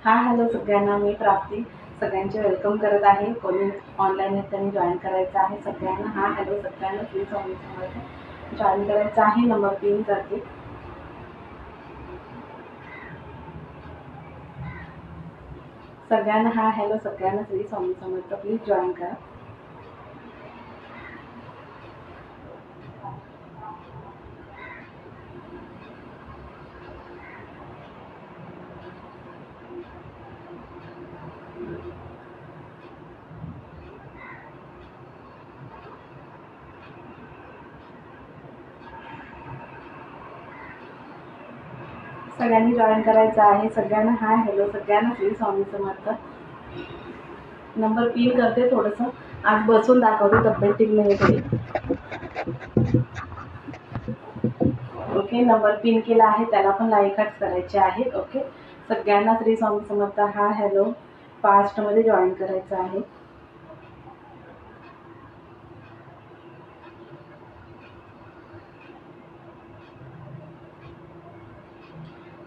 Hi hello सगळ्यांना, मी प्राप्ती सगळ्यांचे वेलकम करत आहे। कोणी ऑनलाईन आहेत त्यांनी जॉईन करायचं आहे सगळ्यांना। हाय हॅलो सगळ्यांना, प्लीज ऑनलाईन जॉईन करायचं आहे। नंबर 3 करते। सगळ्यांना हाय हॅलो सगळ्यांना, प्लीज ऑनलाईन प्लीज जॉईन करा। सगळ्यांनी जॉईन करायचं आहे। सगळ्यांना हाय हॅलो सगळ्यांना, प्लीज ऑनलाईन नंबर 3 करते। थोडंसं आज बसून दाखवते, तब्येत ठीक नाही आहे। ओके, नंबर 3 केला आहे, त्याला पण लाईक हार्ट करायचे आहेत। ओके, सगळ्यांना श्री स्वामी समर्थ हाय हॅलो फास्टमध्ये जॉईन करायचं आहे।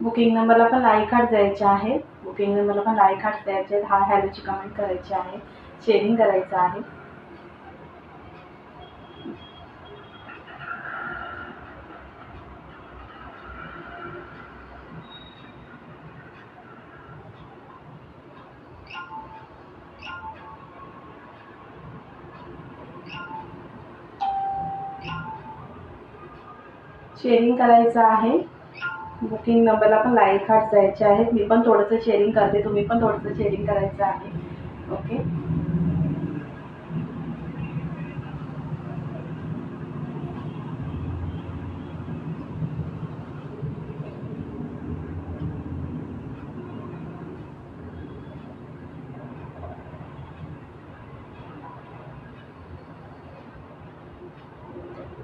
बुकिंग नंबरला पण लाईक हार्ट द्यायचे आहे। बुकिंग नंबरला पण लाईक हार्ट द्यायचे आहेत। हाय हॅलोची कमेंट करायची आहे, शेअरिंग करायचं आहे। शेअरिंग करायचं आहे। बुकिंग नंबरला पण लाईक हार्ट द्यायचे आहेत। मी पण थोडंसं शेअरिंग करते, तुम्ही पण थोडंसं शेअरिंग करायचं आहे। ओके,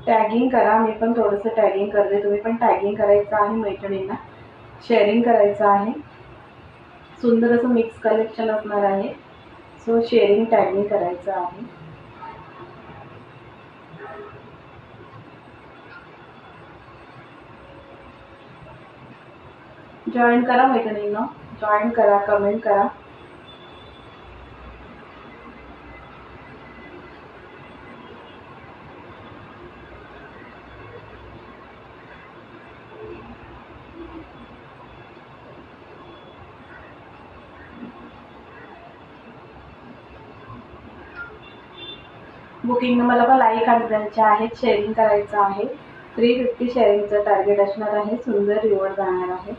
टॅगिंग करा। मी पण थोडंसं टॅगिंग करते, तुम्ही पण टॅगिंग करायचं आहे। मैत्रिणींना शेअरिंग करायचं आहे। सुंदर असं मिक्स कलेक्शन असणार आहे, सो शेअरिंग टॅगिंग करायचं आहे। जॉईन करा मैत्रिणींना, जॉईन करा, कमेंट करा। बुकिंग नंबरला पण लाईक हार्ट द्यायचे आहेत, शेअरिंग करायचं आहे। 350 शेअरिंगचं टार्गेट असणार आहे। सुंदर रिवॉर्ड जाणार आहे।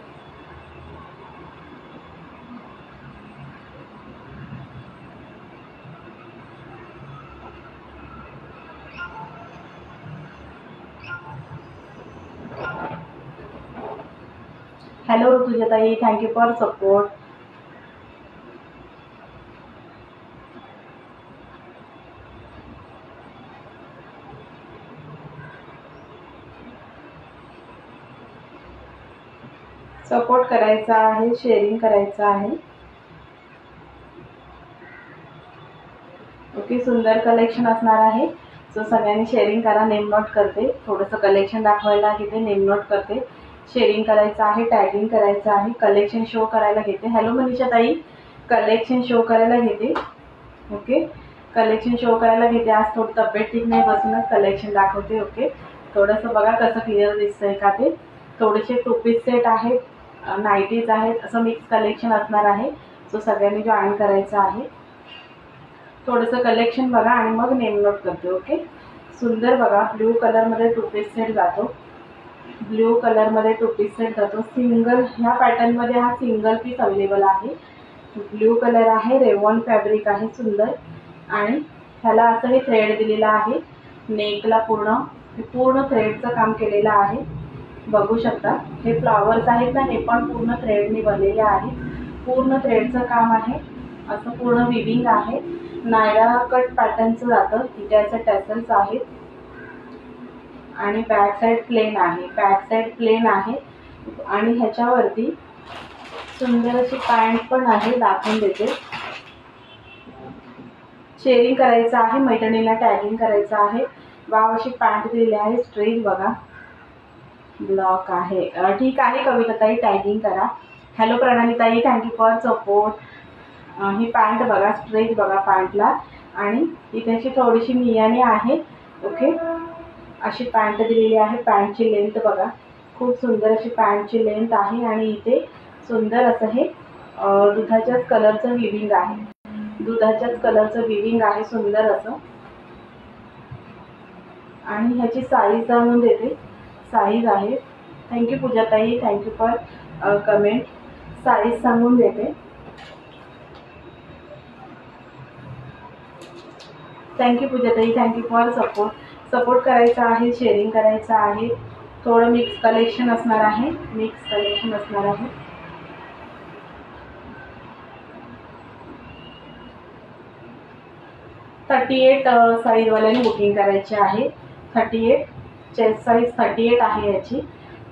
हॅलो ऋतुजाताई, थँक्यू फॉर सपोर्ट। सपोर्ट करायचा आहे, शेअरिंग करायचं आहे। ओके, सुंदर कलेक्शन असणार आहे, सो सगळ्यांनी शेअरिंग करा। नेम नोट करते, थोडंसं कलेक्शन दाखवायला घेते, नेम नोट करते, शेअरिंग करायचं आहे, टॅगिंग करायचं आहे, कलेक्शन शो करायला घेते। हॅलो मनीषा ताई, कलेक्शन शो करायला घेते। ओके, कलेक्शन शो करायला घेते। आज थोडी तब्येत ठीक नाही, बसूनच कलेक्शन दाखवते। ओके, थोडंसं बघा कसं क्लिअर दिसतंय का ते। थोडेसे टू पीस सेट आहेत, नाईटीज आहेत, असं मिक्स कलेक्शन असणार आहे, सो सगळ्यांनी जॉईन करायचं आहे। थोडंसं कलेक्शन बघा आणि मग नेम नोट करते। ओके, सुंदर बघा, ब्ल्यू कलरमध्ये टू पीस सेट जातो, ब्ल्यू कलरमध्ये टू पीस सेट जातो। सिंगल ह्या पॅटर्नमध्ये हा सिंगल पीस अवेलेबल आहे। ब्ल्यू कलर आहे, रेवॉन फॅब्रिक आहे, सुंदर। आणि ह्याला असं हे थ्रेड दिलेलं आहे, नेकला पूर्ण थ्रेडचं काम केलेलं आहे, बघू शकता। हे फ्लॉवर्स आहेत ना, हे पण पूर्ण थ्रेडने बनलेले आहेत, पूर्ण थ्रेडचं काम आहे, असं पूर्ण विविंग आहे। नायरा कट पॅटर्नचं जातं, इथे असं टॅसल्स आहेत आणि बॅक साईड प्लेन आहे, बॅक साईड प्लेन आहे। आणि ह्याच्यावरती सुंदर अशी पॅन्ट पण आहे, दाखवून देते। शेअरिंग करायचं आहे, मैत्रिणीला टॅगिंग करायचं आहे। वाव, अशी पॅन्ट दिलेली आहे, स्ट्रेच बघा, ब्लॉक आहे। ठीक आहे कविताताई, टॅगिंग करा। हॅलो प्रणाली ताई, thank you for support. He pant बघा, स्ट्रेच बघा पॅन्टला, आणि इथे अशी थोडीशी मियाने आहे. ओके, अशी पॅन्ट दिलेली आहे. पॅन्टची लेंथ बघा, खूप सुंदर अशी पॅन्टची लेंथ आहे. आणि इथे सुंदर असं हे दुधाच्याच कलरचं विविंग आहे. दुधाच्याच कलरचं विविंग आहे सुंदर असं. आणि ह्याची साईज जाणून देते. साईज आहे, थँक्यू पूजाताई, थँक्यू फॉर कमेंट. साईज सांगून देते. थँक्यू पूजाताई, थँक्यू फॉर सपोर्ट करायचा आहे, शेअरिंग करायचं आहे. थोडं मिक्स कलेक्शन असणार आहे, मिक्स कलेक्शन असणार आहे. थर्टी 38 साईजवाल्याने बुकिंग करायची आहे. 38 चेस्ट साईज 38 आहे याची.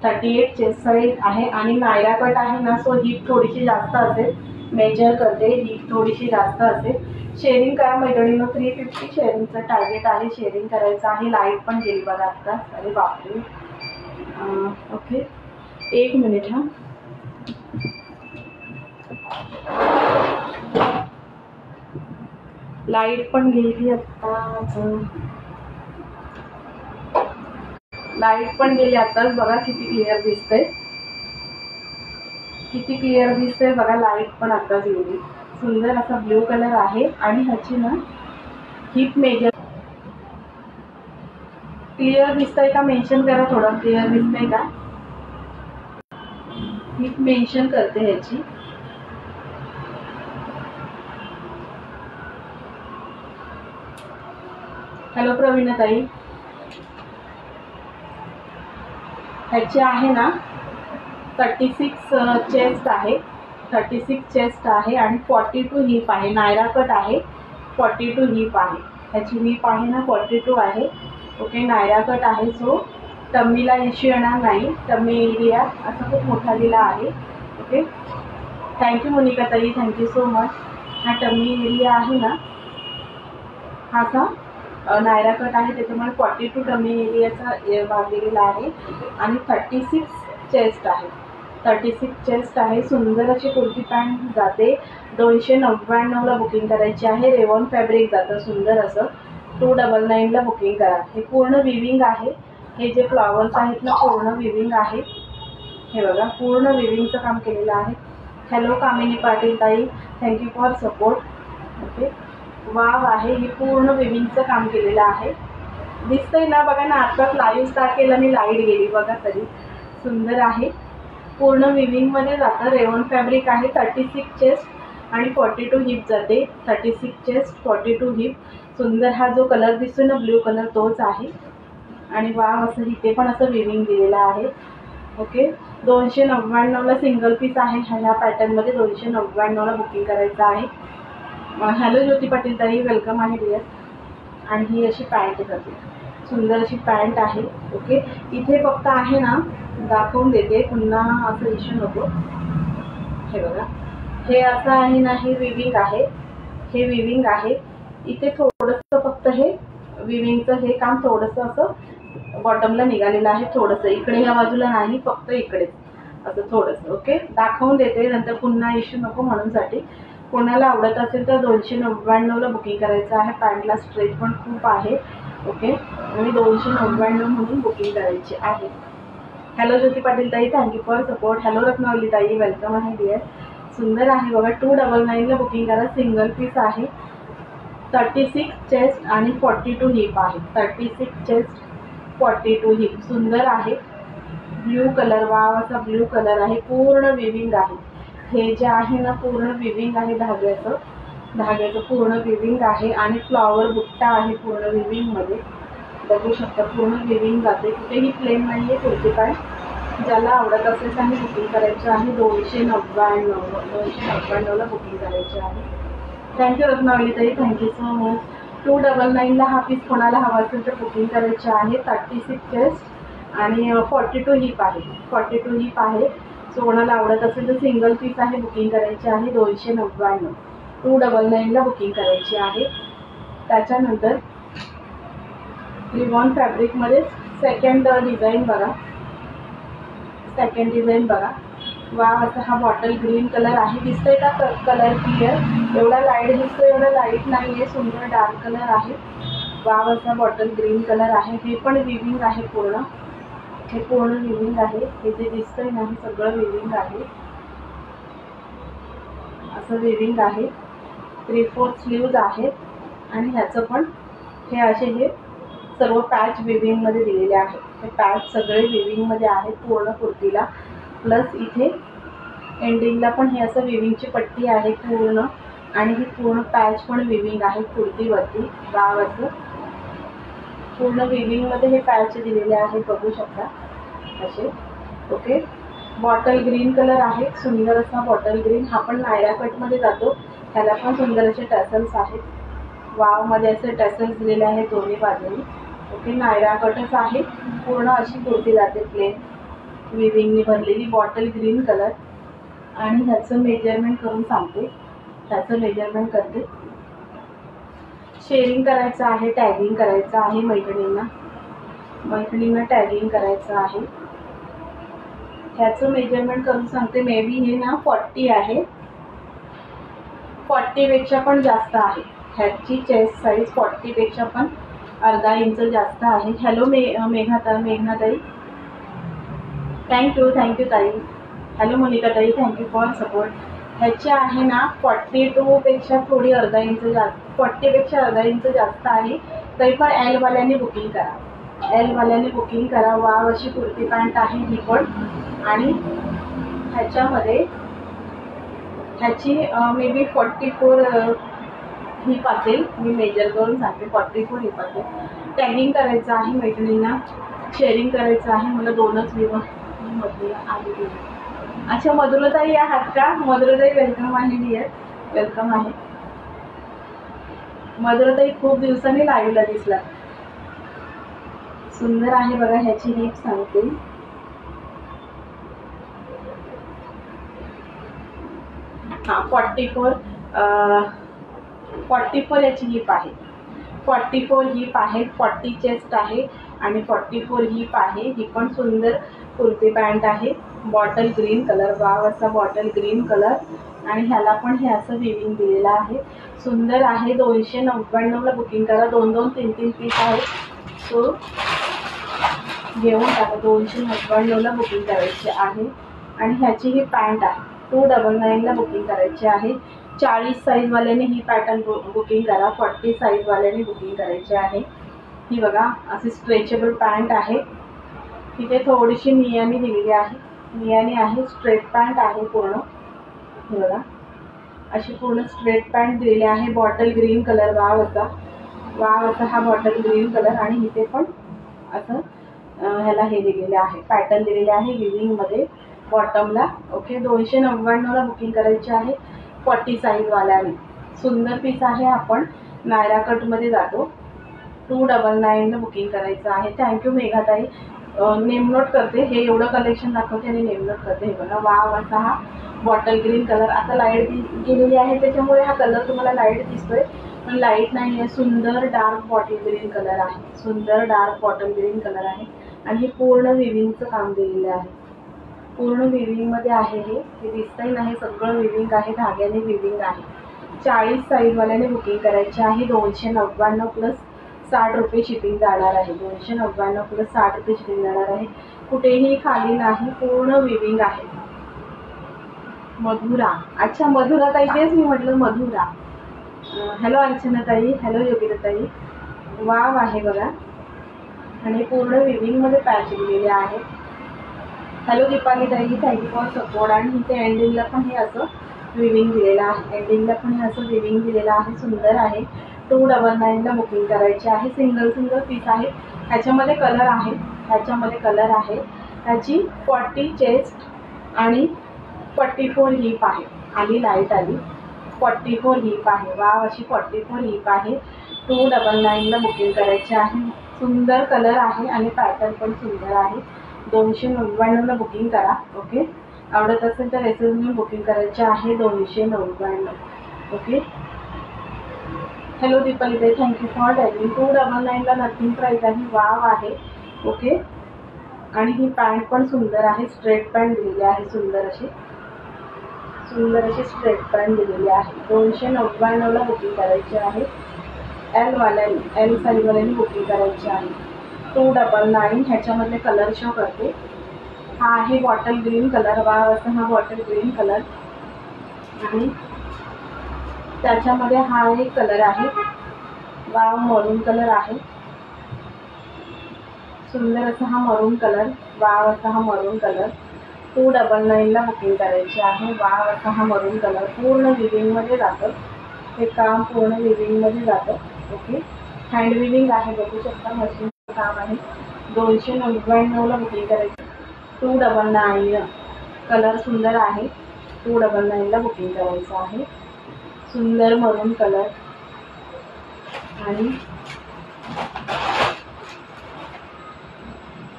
38 चेस्ट साईज आहे. आणि नायरा कट आहे ना, सो हिप थोडीशी जास्त असेल. मेजर करते, हिप थोडीशी जास्त असेल. शेअरिंग करा मैत्रिणींनो. 350 शेअरिंगचं टार्गेट आहे. शेअरिंग करायचं आहे. लाईट पण गेली बघा आत्ता. अरे बापरे. Okay, 1 minute. हां, लाईट पण गेली आत्ताच. लाईट पण गेली आत्ताच. बघा किती क्लिअर दिसतंय, किती क्लिअर दिसतंय बघा. लाईट पण आत्ताच गेली. सुंदर असा ब्ल्यू कलर आहे. आणि ह्याची ना हिप मेजर क्लिअर दिसतंय का? मेन्शन करा थोडं. क्लिअर दिसतंय का? हिप मेन्शन करते ह्याची. हॅलो प्रवीणा ताई. ह्याची आहे ना 36 चेस्ट आहे. 36 चेस्ट आहे. आणि 42 हिप आहे. नायरा कट आहे. 42 हिप आहे. ह्याची हिप आहे ना 42 आहे. ओके, नायरा कट आहे. सो टम्मीला इश्यू येणार नाही. टम्मी एरिया असा खूप मोठा दिला आहे. ओके, थँक्यू मोनिका ताई, थँक्यू सो मच. हा टम्मी एरिया आहे ना, हा असा नायरा कट आहे, त्याच्यामुळे 42 टम्मी एरियाचा भाग दिलेला आहे. आणि 36 चेस्ट आहे. 36 चेस्ट आहे. सुंदर अशी कुर्ती पॅन्ट जाते. 299ला बुकिंग करायची आहे. रेवॉन फॅब्रिक जातं सुंदर असं. 299ला बुकिंग करा. हे पूर्ण विविंग आहे. हे जे फ्लॉवर्स आहेत ना, पूर्ण विविंग आहे. हे बघा, पूर्ण विविंगचं काम केलेलं आहे. हॅलो कामिनी पाटील ताई, thank you for support. Okay, wow आहे. ही पूर्ण विविंगचं काम केलेलं आहे. दिसतंय ना बघा ना. आत्ताच लाईव्ह स्टार्ट केलं मी, लाईट गेली बघा तरी. सुंदर आहे. पूर्ण विविंगमध्ये जातं. रेवॉन फॅब्रिक आहे. 36 चेस्ट आणि 42 हिप जाते. 36 चेस्ट 42 हिप. सुंदर हा जो कलर दिसतोय ना ब्ल्यू कलर, तोच आहे. आणि वाव असं इथे पण असं विविंग दिलेलं आहे. ओके, 299ला सिंगल पीस आहे. ह्या पॅटर्नमध्ये 299ला बुकिंग करायचं आहे. हॅलो ज्योती पाटील ताई, वेलकम आहे डिअर. आणि ही अशी पॅन्ट जाते. सुंदर अशी पॅन्ट आहे. ओके, इथे फक्त आहे ना, दाखवून देते पुन्हा असं इश्यू नको. हे बघा, हे असं आहे ना, हे विविंग आहे. हे विविंग आहे. इथे थोडंसं फक्त हे विविंगचं हे काम थोडंसं असं बॉटमला निघालेलं आहे. थोडंसं इकडे ह्या बाजूला नाही, फक्त इकडेच असं थोडंसं. ओके, दाखवून देते, नंतर पुन्हा इश्यू नको म्हणूनसाठी. कोणाला आवडत असेल तर 299ला बुकिंग करायचं आहे. पॅन्टला स्ट्रेच पण खूप आहे. ओके, आणि 299 म्हणून बुकिंग करायची आहे. हॅलो ज्योती पाटील ताई, thank you for support. Hello Ratnavali ताई, वेलकम आहे डिअर. सुंदर आहे बघा. 299ला बुकिंग करा. सिंगल पीस आहे. 36 चेस्ट आणि 42 हिप आहे. 36 चेस्ट 42 हिप. सुंदर आहे. ब्ल्यू कलर, वाव असा ब्ल्यू कलर आहे. पूर्ण विविंग आहे. हे जे आहे ना, पूर्ण विविंग आहे. धाग्याचं पूर्ण विविंग आहे. आणि फ्लॉवर बुट्टा आहे पूर्ण विविंगमध्ये. बघू शकता, पूर्ण विविंग जाते. कुठेही प्लेन नाही आहे कुर्ती पॅन्ट. ज्याला आवडत असेल त्यांनी बुकिंग करायची आहे. 299ला बुकिंग करायची आहे. थँक्यू रत्नावली ताई, थँक्यू सो मच. 299ला हा पीस कोणाला हवा असेल तर बुकिंग करायचे आहे. 36 चेस्ट आणि 42 हिप आहे. 42 हिप आहे. सो कोणाला आवडत असेल तर सिंगल पीस आहे, बुकिंग करायची आहे. 299. 299ला बुकिंग करायची आहे. त्याच्यानंतर रिवॉन फॅब्रिकमध्ये सेकंड डिझाईन बघा. सेकंड डिझाईन बघा. वाव असा हा बॉटल ग्रीन कलर आहे. दिसतोय का कलर क्लिअर? एवढा लाईट दिसतोय, एवढा लाईट नाही आहे, सुंदर डार्क कलर आहे. वाव असा बॉटल ग्रीन कलर आहे. हे पण विविंग आहे पूर्ण, हे पूर्ण विविंग आहे. हे जे दिसतंय ना हे सगळं विविंग आहे, असं विविंग आहे. 3/4 स्लीव्ज आहेत आणि ह्याचं पण हे असे हे सर्व पॅच विविंगमध्ये दिलेले आहेत. हे पॅच सगळे विविंगमध्ये आहेत पूर्ण कुर्तीला. प्लस इथे एंडिंगला पण हे असं विविंगची पट्टी आहे पूर्ण, आणि ही पूर्ण पॅच पण विविंग आहे कुर्तीवरती. वाव असं पूर्ण विविंगमध्ये हे पॅच दिलेले आहेत, बघू शकता असे. ओके, बॉटल ग्रीन कलर आहे, सुंदर असा बॉटल ग्रीन. हा पण नायरा कटमध्ये जातो. ह्याला पण सुंदर असे टॅसल्स आहेत. वावमध्ये असे टॅसल्स दिलेले आहेत दोन्ही बाजूनी. ओके, नायरा कटच आहे. पूर्ण अशी कुर्ती जाते प्लेन विविंगनी भरलेली, बॉटल ग्रीन कलर. आणि ह्याचं मेजरमेंट करून सांगते, ह्याचं मेजरमेंट करते. शेअरिंग करायचं आहे, टॅगिंग करायचं आहे मैत्रिणींना टॅगिंग करायचं आहे. ह्याचं मेजरमेंट करून सांगते. मे बी हे ना 40 आहे, 40पेक्षा पण जास्त आहे. ह्याची चेस्ट साईज 40पेक्षा पण अर्धा इंच जास्त आहे. हॅलो मेघनाताई, थँक्यू ताई. हॅलो मोनिकाताई, थँक्यू फॉर सपोर्ट. ह्याची आहे ना 42पेक्षा थोडी अर्धा इंच जास्त, 40पेक्षा अर्धा इंच जास्त आहे. तरी पण एलवाल्याने बुकिंग करा, एलवाल्याने बुकिंग करा. वाव अशी कुर्ती पॅन्ट आहे ही पण. आणि ह्याच्यामध्ये ह्याची मे बी 44 हिप असेल. मी मेजर करून सांगते, 44 हिप असेल. टॅगिंग करायचं आहे मैत्रिणींना, शेअरिंग करायचं आहे. मला 2च मधून आली. अच्छा मधुरताई आहात का? मधुरताई वेलकम आहे डिअर, वेलकम आहे मधुरताई. खूप दिवसांनी लाईव्हला दिसला. सुंदर आहे बघा. ह्याची हिप सांगते, हा 44 याची हिप आहे. 44 हिप आहे, 40 चेस्ट आहे आणि 44 हिप आहे. ही पण सुंदर कुर्ती पॅन्ट आहे, बॉटल ग्रीन कलर. वाव असा बॉटल ग्रीन कलर. आणि ह्याला पण हे असं विविंग दिलेलं आहे, सुंदर आहे. 299ला बुकिंग करा. 2-2, 3-3 पीस आहेत, सो घेऊन टाका. 299ला बुकिंग करायची आहे. आणि ह्याची ही पॅन्ट आहे, 299ला बुकिंग करायची आहे. 40 साईजवाल्याने ही पॅटर्न बुकिंग करा, 40 साईजवाल्याने बुकिंग करायची आहे. ही बघा अशी स्ट्रेचेबल पॅन्ट आहे. तिथे थोडीशी नियानी दिलेली आहे, नियानी आहे. स्ट्रेट पॅन्ट आहे पूर्ण. हे बघा अशी पूर्ण स्ट्रेट पॅन्ट दिलेली आहे, बॉटल ग्रीन कलर. वाव असा हा बॉटल ग्रीन कलर. आणि इथे पण असं ह्याला हे दिलेले आहे, पॅटर्न दिलेले आहे विविंगमध्ये बॉटमला. ओके, 299ला बुकिंग करायची आहे 40 साईजवाल्याने. सुंदर पीस आहे. आपण नायरा कटमध्ये जातो. 299ला बुकिंग करायचं आहे. थँक्यू मेघाताई. नेम नोट करते, हे एवढं कलेक्शन दाखवते आणि नेम नोट करते. हे बघा वाव असा हा बॉटल ग्रीन कलर. आता लाईट गेलेली आहे त्याच्यामुळे हा कलर तुम्हाला लाईट दिसतोय, पण लाईट नाही आहे. सुंदर डार्क बॉटल ग्रीन कलर आहे, सुंदर डार्क बॉटल ग्रीन कलर आहे. आणि हे पूर्ण विविंगचं काम दिलेलं आहे, पूर्ण विविंगमध्ये आहे. हे दिसतंय नाही, सगळं विविंग आहे, धाग्याने विविंग आहे. 40 साईजवाल्याने बुकिंग करायची आहे. 299 प्लस 60 रुपये शिपिंग जाणार आहे. 299 प्लस 60 रुपये शिपिंग जाणार आहे. कुठेही खाली नाही, पूर्ण विविंग आहे. मधुरा, अच्छा मधुरा ताई, तेच मी म्हटलं मधुरा. हॅलो अर्चनाताई, हॅलो योगिताताई. वाव आहे बघा. आणि पूर्ण विविंगमध्ये पॅच दिलेले आहे. हॅलो दीपाली ताई, थँक्यू फॉर सपोर्ट. आणि इथे एंडिंगला पण हे असं विविंग दिलेलं आहे, एंडिंगला पण हे असं विविंग दिलेलं आहे, सुंदर आहे. 299ला बुकिंग करायची आहे. सिंगल पीस आहे. ह्याच्यामध्ये कलर आहे, ह्याची 40 चेस्ट आणि 44 हिप आहे. आली लाईट आली, 44 हिप आहे. वाव अशी 44 हिप आहे. 299ला बुकिंग करायची आहे. सुंदर कलर आहे आणि पॅटर्न पण सुंदर आहे. 299ला बुकिंग करा. ओके, आवडत असेल तर एसएसने बुकिंग करायची आहे. 299. ओके, हॅलो दीपाली ताई, थँक्यू फॉर टॅगिंग. 299ला नथिंग प्राईस आहे. वाव आहे. ओके, आणि ही पॅन्ट पण सुंदर आहे, स्ट्रेट पॅन्ट दिलेली आहे, सुंदर अशी स्ट्रेट पॅन्ट दिलेली आहे. 299ला बुकिंग करायची आहे. एल साईजवाल्यांनी बुकिंग करायची आहे. 299. ह्याच्यामधले कलर शो करते. हा आहे बॉटल ग्रीन कलर, वाव असा हा बॉटल ग्रीन कलर. आणि त्याच्यामध्ये हा एक कलर आहे, वाव मरून कलर आहे, सुंदर असा हा मरून कलर, वाव असा हा मरून कलर. 299ला बुकिंग करायची आहे. वाव असा हा मरून कलर, पूर्ण विविंगमध्ये जातं हे काम, पूर्ण विविंगमध्ये जातं. ओके, हँड विविंग आहे, बघू शकता मशीनचं काम आहे. 299ला बुकिंग करायची. 299 कलर सुंदर आहे. 299ला बुकिंग करायचं आहे. सुंदर मरून कलर. आणि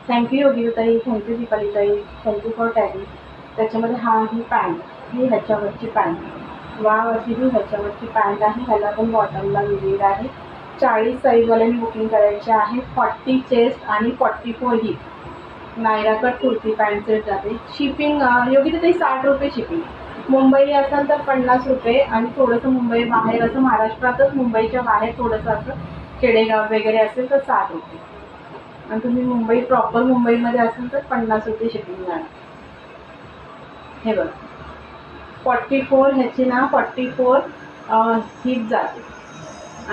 थँक्यू योगिताई, थँक्यू दीपालीताई, थँक्यू फॉर टॅगिंग. त्याच्यामध्ये हा ही पॅन्ट, ही ह्याच्यावरची पॅन्ट, वाव अशी ही ह्याच्यावरची पॅन्ट आहे. ह्याला पण बॉटमला विविंग आहे. 40 साईजवाल्यांनी बुकिंग करायची आहे. 40 चेस्ट आणि 44 hip. Naira cut kurti pant set जाते. शिपिंग योगिताई 60 रुपये शिपिंग. मुंबई असेल तर 50 रुपये, आणि थोडंसं मुंबई बाहेर, असं महाराष्ट्रातच मुंबईच्या बाहेर थोडंसं असं खेडेगाव वगैरे असेल तर 60 रुपये. आणि तुम्ही मुंबई प्रॉपर मुंबईमध्ये असेल तर 50 रुपये शिपिंग जाणार. हे बघा 44 ह्याची ना 44 हिप जाते.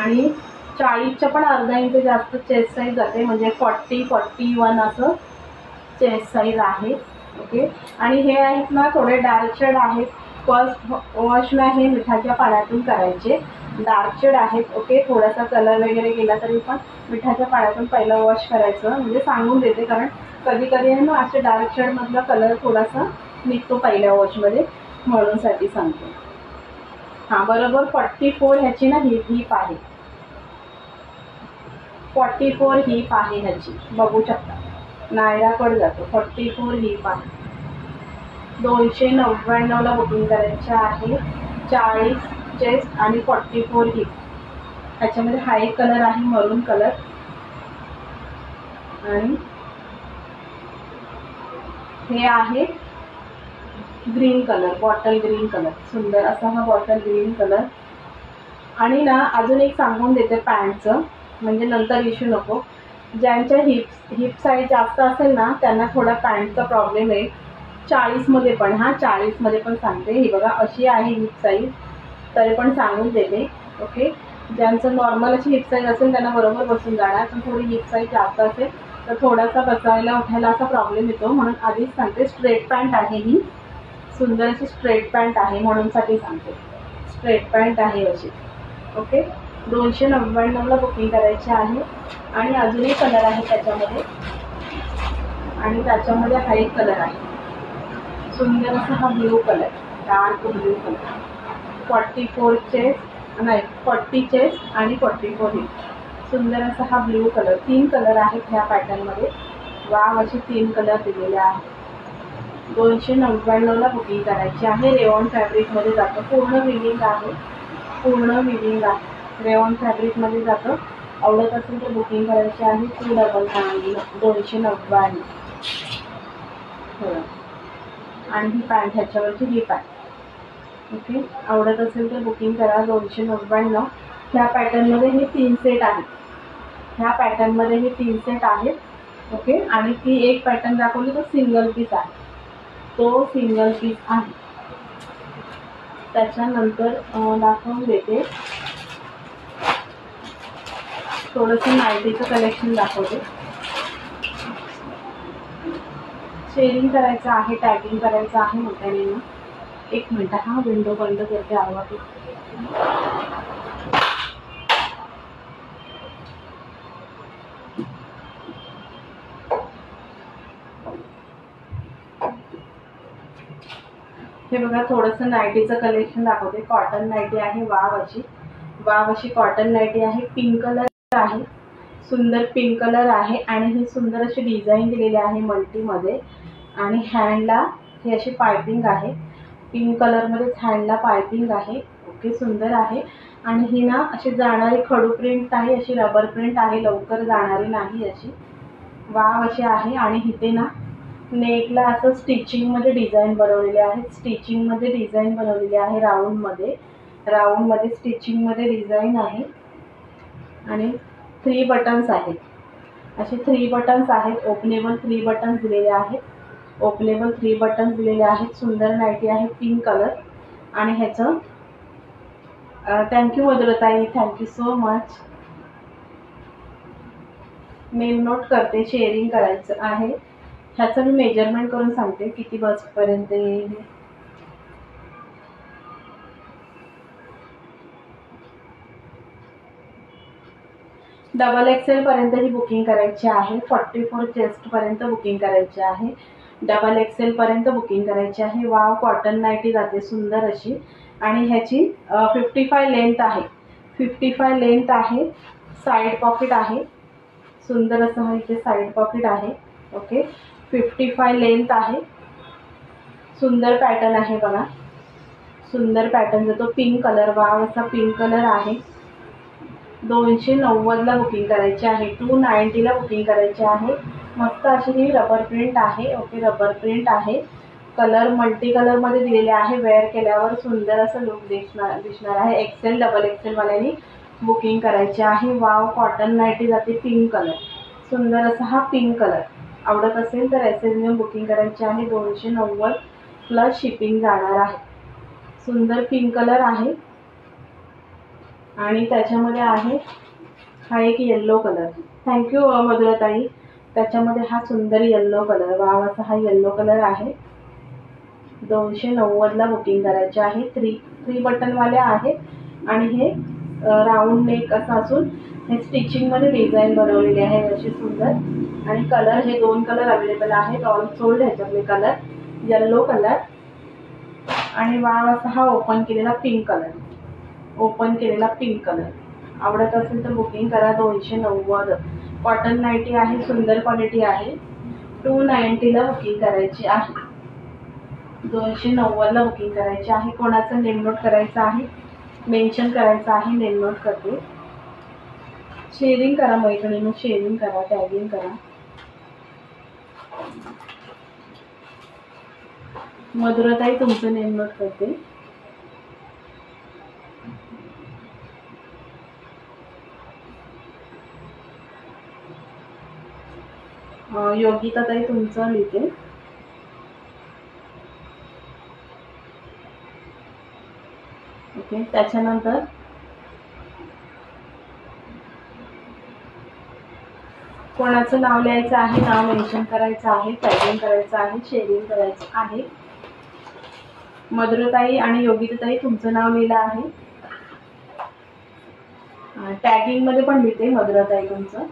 आणि 40च्या पण अर्धा इंच जास्त चेस्ट साईज जाते, म्हणजे 40-41 असं चेस्ट साईज आहे. ओके, आणि हे आहेत ना थोडे डार्क शेड आहेत. फर्स्ट वॉश ना हे मिठाच्या पाण्यातून करायचे. डार्क शेड आहेत. ओके, थोडासा कलर वगैरे गेला तरी पण मिठाच्या पाण्यातून पहिलं वॉश करायचं, म्हणजे सांगून देते, कारण कधी कधी आहे ना असे डार्क शेडमधला कलर थोडासा निघतो पहिल्या वॉशमध्ये, म्हणूनसाठी सांगते. हां बरोबर 44 ह्याची ना हीप आहे. 44 हीप आहे ह्याची, बघू शकता. नायरा कट जातो. 44 हीप आहे. 299ला बुकिंग करायचं आहे. 40 चेस्ट आणि 44 हिप. ह्याच्यामध्ये हा एक कलर आहे मरून कलर, आणि हे आहे green colour, bottle green colour, सुंदर असा हा बॉटल ग्रीन कलर. आणि ना अजून एक सांगून देते पॅन्टचं, म्हणजे नंतर इश्यू नको. ज्यांच्या हिप साईज जास्त असेल ना त्यांना थोडा पॅन्टचा प्रॉब्लेम आहे. 40मध्ये पण, हां 40मध्ये पण सांगते. ही बघा अशी आहे हिप साईज, तरी पण सांगून देते. ओके, ज्यांचं नॉर्मल अशी हिप साईज असेल त्यांना बरोबर बसून जाणार, पण थोडी हिप साईज जास्त असेल तर थोडासा बसायला उठायला असा प्रॉब्लेम येतो, म्हणून आधीच सांगते. स्ट्रेट पॅन्ट आहे ही, सुंदर अशी स्ट्रेट पॅन्ट आहे, म्हणूनसाठी सांगते. स्ट्रेट पॅन्ट आहे अशी. ओके, 299ला बुकिंग करायची आहे. आणि अजूनही कलर आहे त्याच्यामध्ये, आणि त्याच्यामध्ये हा एक कलर आहे सुंदर असा हा blue colour, dark blue colour. 44 chest, नाही 40 चेस्ट आणि 44 हिप. सुंदर असा हा ब्ल्यू कलर. 3 कलर आहेत ह्या पॅटर्नमध्ये. वाव असे 3 कलर दिलेले आहेत. 299ला बुकिंग करायची आहे. रेऑन फॅब्रिकमध्ये जातं, पूर्ण विविंग आहे, पूर्ण विविंग आहे, रेऑन फॅब्रिकमध्ये जातं. आवडत असेल तर बुकिंग करायची आहे. 299. हो, आणि ही पॅन्ट ह्याच्यावरची ही पॅन्ट. ओके, आवडत असेल तर बुकिंग करा. 299. ह्या पॅटर्नमध्ये हे 3 सेट आहेत. ह्या पॅटर्नमध्ये हे 3 सेट आहेत. ओके, आणि ती एक पॅटर्न दाखवली तो सिंगल पीस आहे, तो सिंगल पीस आहे. त्याच्यानंतर दाखवून देते, थोडंसं नायटीचं कलेक्शन दाखवते. शेअरिंग करायचं आहे, टॅगिंग करायचं आहे मोठ्याने. एक मिनटं, हा विंडो बंद करते, आवाज. हे बघा थोडंसं नायटीचं कलेक्शन दाखवते. कॉटन नायटी आहे, वाव अशी कॉटन नायटी आहे. पिंक कलर आहे, सुंदर पिंक कलर आहे, आणि ही सुंदर अशी डिझाईन दिलेली आहे मल्टीमध्ये. आणि हँडला ही अशी पायपिंग आहे, पिंक कलरमध्येच हँडला पायपिंग आहे. ओके, सुंदर आहे. आणि ही ना अशी जाणारी खडू प्रिंट आहे, अशी रबर प्रिंट आहे, लवकर जाणारी नाही अशी. वाव अशी आहे. आणि इथे ना नेकला असं स्टिचिंगमध्ये डिझाईन बनवलेले आहे. स्टिचिंगमध्ये डिझाईन बनवलेली आहे. राऊंडमध्ये स्टिचिंगमध्ये डिझाईन आहे. आणि 3 बटन्स आहेत. असे 3 बटन्स आहेत. ओपनेबल 3 बटन्स दिलेले आहेत. ओपनेबल 3 बटन्स दिलेले आहेत. सुंदर नाईटी आहे पिंक कलर. आणि ह्याचं थँक्यू मधुरताई, thank you so much. Name note करते, शेअरिंग करायचं आहे. ह्याचं मी मेजरमेंट करून सांगते किती बसपर्यंत येईल. डबल एक्सेल पर्यंत ही बुकिंग करायची आहे. 44 चेस्टपर्यंत बुकिंग करायची आहे. डबल एक्सेल पर्यंत बुकिंग करायची आहे. वाव कॉटन नाईटी जाते सुंदर अशी. आणि ह्याची 55 लेंथ आहे. 55 लेंथ आहे. साईड पॉकेट आहे. सुंदर असं हा इथे साईड पॉकेट आहे. ओके, 55 लेंथ आहे. सुंदर पॅटर्न आहे बघा. सुंदर पॅटर्न जातो. पिंक कलर, वाव असा पिंक कलर आहे. 290ला बुकिंग करायची आहे. 290ला बुकिंग करायची आहे. मस्त अशी ही रबर प्रिंट आहे. ओके, रबर प्रिंट आहे. कलर मल्टी कलरमध्ये दिलेले आहे. वेअर केल्यावर सुंदर असं लुक दिसणार आहे. एक्सेल डबल एक्सेल वाल्यांनी बुकिंग करायची आहे. वाव कॉटन नाईटी जाते पिंक कलर. सुंदर असा हा पिंक कलर. आवडत असेल तर एस एस बुकिंग करायची आहे. 290 प्लस शिपिंग जाणार आहे. सुंदर पिंक कलर आहे. आणि त्याच्यामध्ये आहे हा एक येल्लो कलर. थँक्यू मधुरताई. त्याच्यामध्ये हा सुंदर येल्लो कलर, वाव असा हा येल्लो कलर आहे. 290ला बुकिंग करायचे आहे. 3 बटनवाले आहे. आणि हे राऊंड नेक असं असून हे स्टिचिंगमध्ये डिझाईन बनवलेली आहे अशी सुंदर. आणि कलर हे 2 कलर अवेलेबल आहेत. ऑल सोल्ड ह्याच्यातले कलर. येल्लो कलर आणि वाव असा हा ओपन केलेला पिंक कलर. ओपन केलेला पिंक कलर. आवडत असेल तर बुकिंग करा. 290 कॉटन नाईटी आहे. सुंदर क्वालिटी आहे. 290ला बुकिंग करायची आहे. 290ला बुकिंग करायची आहे. कोणाचं नेम नोट करायचं आहे, मेन्शन करायचं आहे. नेम नोट करते. शेअरिंग करा मैत्रिणींनो, शेअरिंग करा, टॅगिंग करा. मधुरताई तुमचं नेम नोट करते. योगिता ताई तुमचं लिहिते. ओके, त्याच्यानंतर कोणाचं नाव लिहायचं आहे, नाव मेन्शन करायचं आहे, टॅगिंग करायचं आहे, शेअरिंग करायचं आहे. मधुरताई आणि योगिताताई तुमचं नाव लिहिलं आहे. टॅगिंग मध्ये पण लिहिते मधुरताई तुमचं.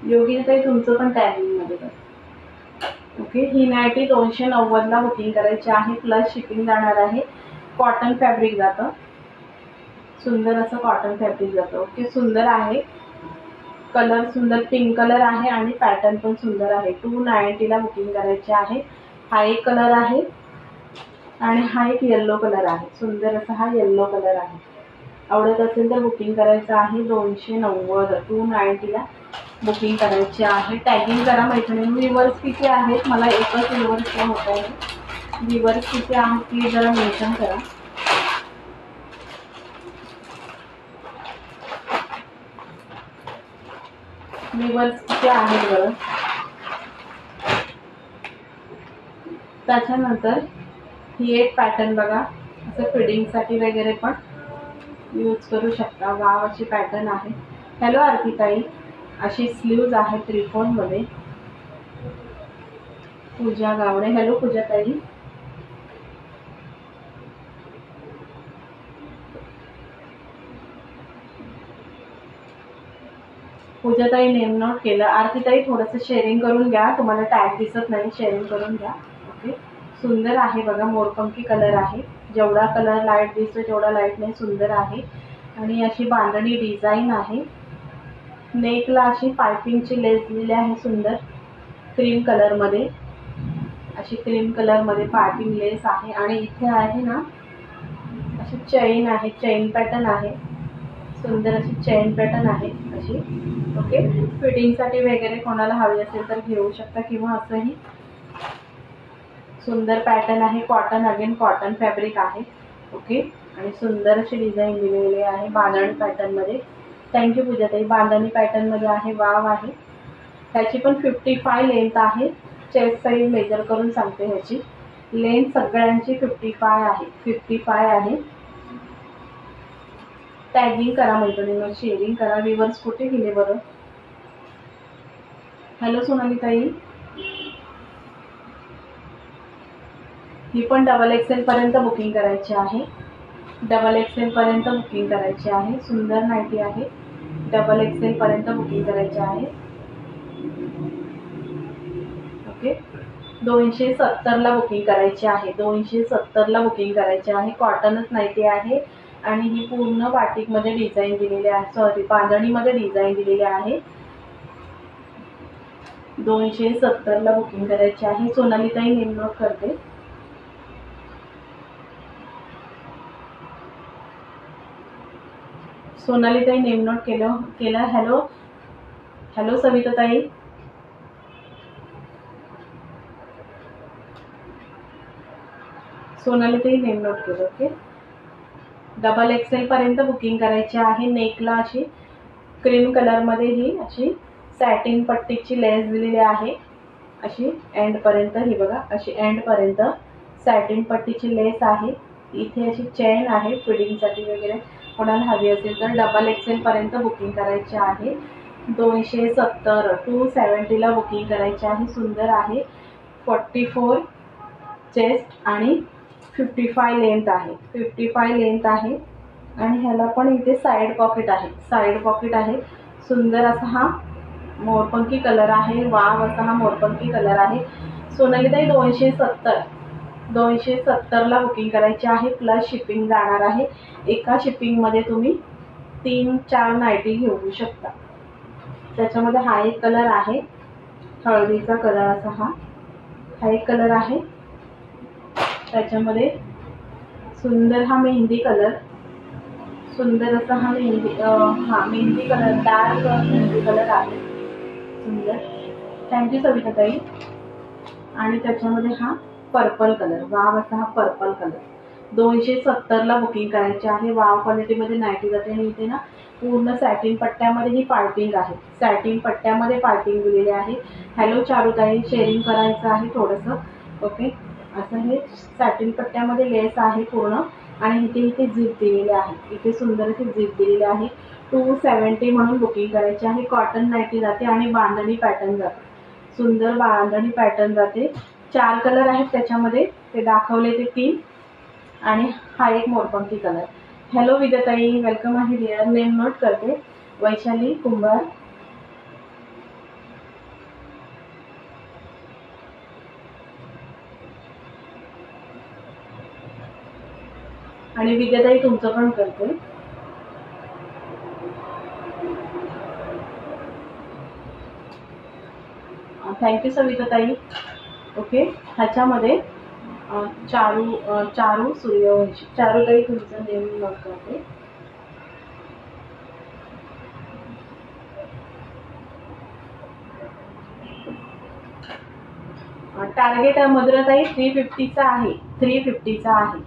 योगिताताई तुमचं पण टॅगिंग मध्ये कर. ओके, ही नाईटी 290ला बुकिंग करायची आहे. प्लस शिपिंग जाणार आहे. कॉटन फॅब्रिक जातं. सुंदर असं कॉटन फॅब्रिक जातं. ओके, सुंदर आहे. कलर सुंदर पिंक कलर आहे आणि पॅटर्न पण सुंदर आहे. 290ला बुकिंग करायची आहे. हा एक कलर आहे आणि हा एक येल्लो कलर आहे. सुंदर असा हा येल्लो कलर आहे. आवडत असेल तर बुकिंग करायचं आहे. 290 290ला बुकिंग करायची आहे. टॅगिंग करा मैत्रिणी. व्ह्यूवर्स किती आहेत, मला एकच व्ह्यूवर्स होत आहे. व्ह्यूवर्स किती आहेत प्लीज जरा मेन्शन करा. व्ह्यूवर्स किती आहेत बरं. त्याच्यानंतर ही एक पॅटर्न बघा, असं फिडिंगसाठी वगैरे पण यूज करू शकता. वाव अशी पॅटर्न आहे. हॅलो आरतीताई. अशी स्लीव्ज आहे 3/4 मध्ये. पूजा गावडे. हॅलो पूजाताई. पूजाताई नेम नोट केलं. आरतीताई थोडंसं शेअरिंग करून घ्या. तुम्हाला टॅग दिसत नाही, शेअरिंग करून घ्या. ओके, सुंदर आहे बघा. मोरपंखी कलर आहे. जेवढा कलर लाईट दिसतो तेवढा लाईट नाही. सुंदर आहे. आणि अशी बांधणी डिझाईन आहे. नेकला अशी पायपिंगची लेस दिलेली आहे. सुंदर क्रीम कलरमध्ये. अशी क्रीम कलरमध्ये पायपिंग लेस आहे. आणि इथे आहे ना अशी चेन आहे, चेन पॅटर्न आहे, सुंदर अशी चेन पॅटर्न आहे अशी. ओके, फिटिंगसाठी वगैरे कोणाला हवी असेल तर घेऊ शकता, किंवा असंही सुंदर पॅटर्न आहे. कॉटन, अगेन कॉटन फॅब्रिक आहे. ओके, आणि सुंदर अशी डिझाईन दिलेली आहे बांधणी पॅटर्नमध्ये. थँक्यू पूजाताई. बांधणी पॅटर्नमध्ये आहे, वाव आहे. ह्याची पण 55 लेंथ आहे. चेस्ट साईज मेजर करून सांगते. ह्याची लेंथ सगळ्यांची 55 आहे, 55 आहे. टॅगिंग करा मैत्रिणींना, शेअरिंग करा. व्ह्यूअर्स कुठे गेले बरं? हॅलो सोनाली ताई. ही पण डबल एक्सेल पर्यंत बुकिंग करायची आहे. डबल एक्सेल पर्यंत बुकिंग करायची आहे. सुंदर नाईटी आहे. डबल एक्सेल पर्यंत बुकिंग करायची आहे. ओके, 270ला बुकिंग करायची आहे. 270ला बुकिंग करायची आहे. कॉटनच नाईटी आहे आणि ही पूर्ण बाटिकमध्ये डिझाईन दिलेली आहे, सॉरी बांधणीमध्ये डिझाईन दिलेली आहे. 270ला बुकिंग करायची आहे. सोनाली ताई नेम नोट करते. सोनाली ताई नेम नोट केलं. हॅलो हॅलो सविता ताई. सोनाली ताई नेम नोट केलं. ओके, डबल एक्सेल पर्यंत बुकिंग करायची आहे. नेकला अशी क्रीम कलरमध्ये ही अशी सॅटिन पट्टीची लेस दिलेली आहे. अशी एंड पर्यंत, ही बघा अशी एंड पर्यंत सॅटिन पट्टीची लेस आहे. इथे अशी चेन आहे फिटिंगसाठी वगैरे कोणाला हवी असेल तर डबल एक्सेल पर्यंत बुकिंग करायची आहे. 270 270ला बुकिंग करायची आहे. सुंदर आहे. 44 चेस्ट आणि 55 लेंथ आहे. 55 लेंथ आहे. आणि ह्याला पण इथे साईड पॉकेट आहे, साईड पॉकेट आहे. सुंदर असा हा मोरपंखी कलर आहे. वाव असा हा मोरपंखी कलर आहे. सोनालीताई 270ला बुकिंग करायची आहे. प्लस शिपिंग जाणार आहे. एका शिपिंगमध्ये तुम्ही 3-4 नाईटी घेऊ शकता. त्याच्यामध्ये हा एक कलर आहे, हळदीचा कलर असा हा एक कलर आहे. त्याच्यामध्ये सुंदर हा मेहंदी कलर, सुंदर असा हा mehndi colour, dark mehndi colour आहे. सुंदर, थँक्यू सविता ताई. आणि त्याच्यामध्ये हा पर्पल कलर, वाव असा हा पर्पल कलर. 270ला बुकिंग करायची आहे. वाव क्वालिटीमध्ये नाईटी जाते. आणि इथे ना पूर्ण सॅटिन पट्ट्यामध्ये ही पार्टिंग आहे, सॅटिन पट्ट्यामध्ये पार्टिंग दिलेली आहे. हॅलो चारुताई, शेअरिंग करायचं आहे थोडंसं. ओके, असं हे सॅटिन पट्ट्यामध्ये लेस आहे पूर्ण. आणि इथे झीप दिलेली आहे. इथे सुंदर अशी झीप दिलेली आहे. 270 म्हणून बुकिंग करायची आहे. कॉटन नाईटी जाते आणि बांधणी पॅटर्न जाते. सुंदर बांधणी पॅटर्न जाते. 4 कलर आहेत त्याच्यामध्ये, ते दाखवले ते 3. आणि हा एक मोरपंखी कलर. हॅलो विद्याताई, वेलकम आहे डिअर. नेम नोट करते. वैशाली कुंभार. आणि विद्याताई तुमचं पण करते. थँक्यू सविता ताई. ओके, ह्याच्यामध्ये चारू सूर्यवंशी. चारुताई तुमचं नेम नोट करते. टार्गेट मधुराताई 350चा आहे, 350चा आहे.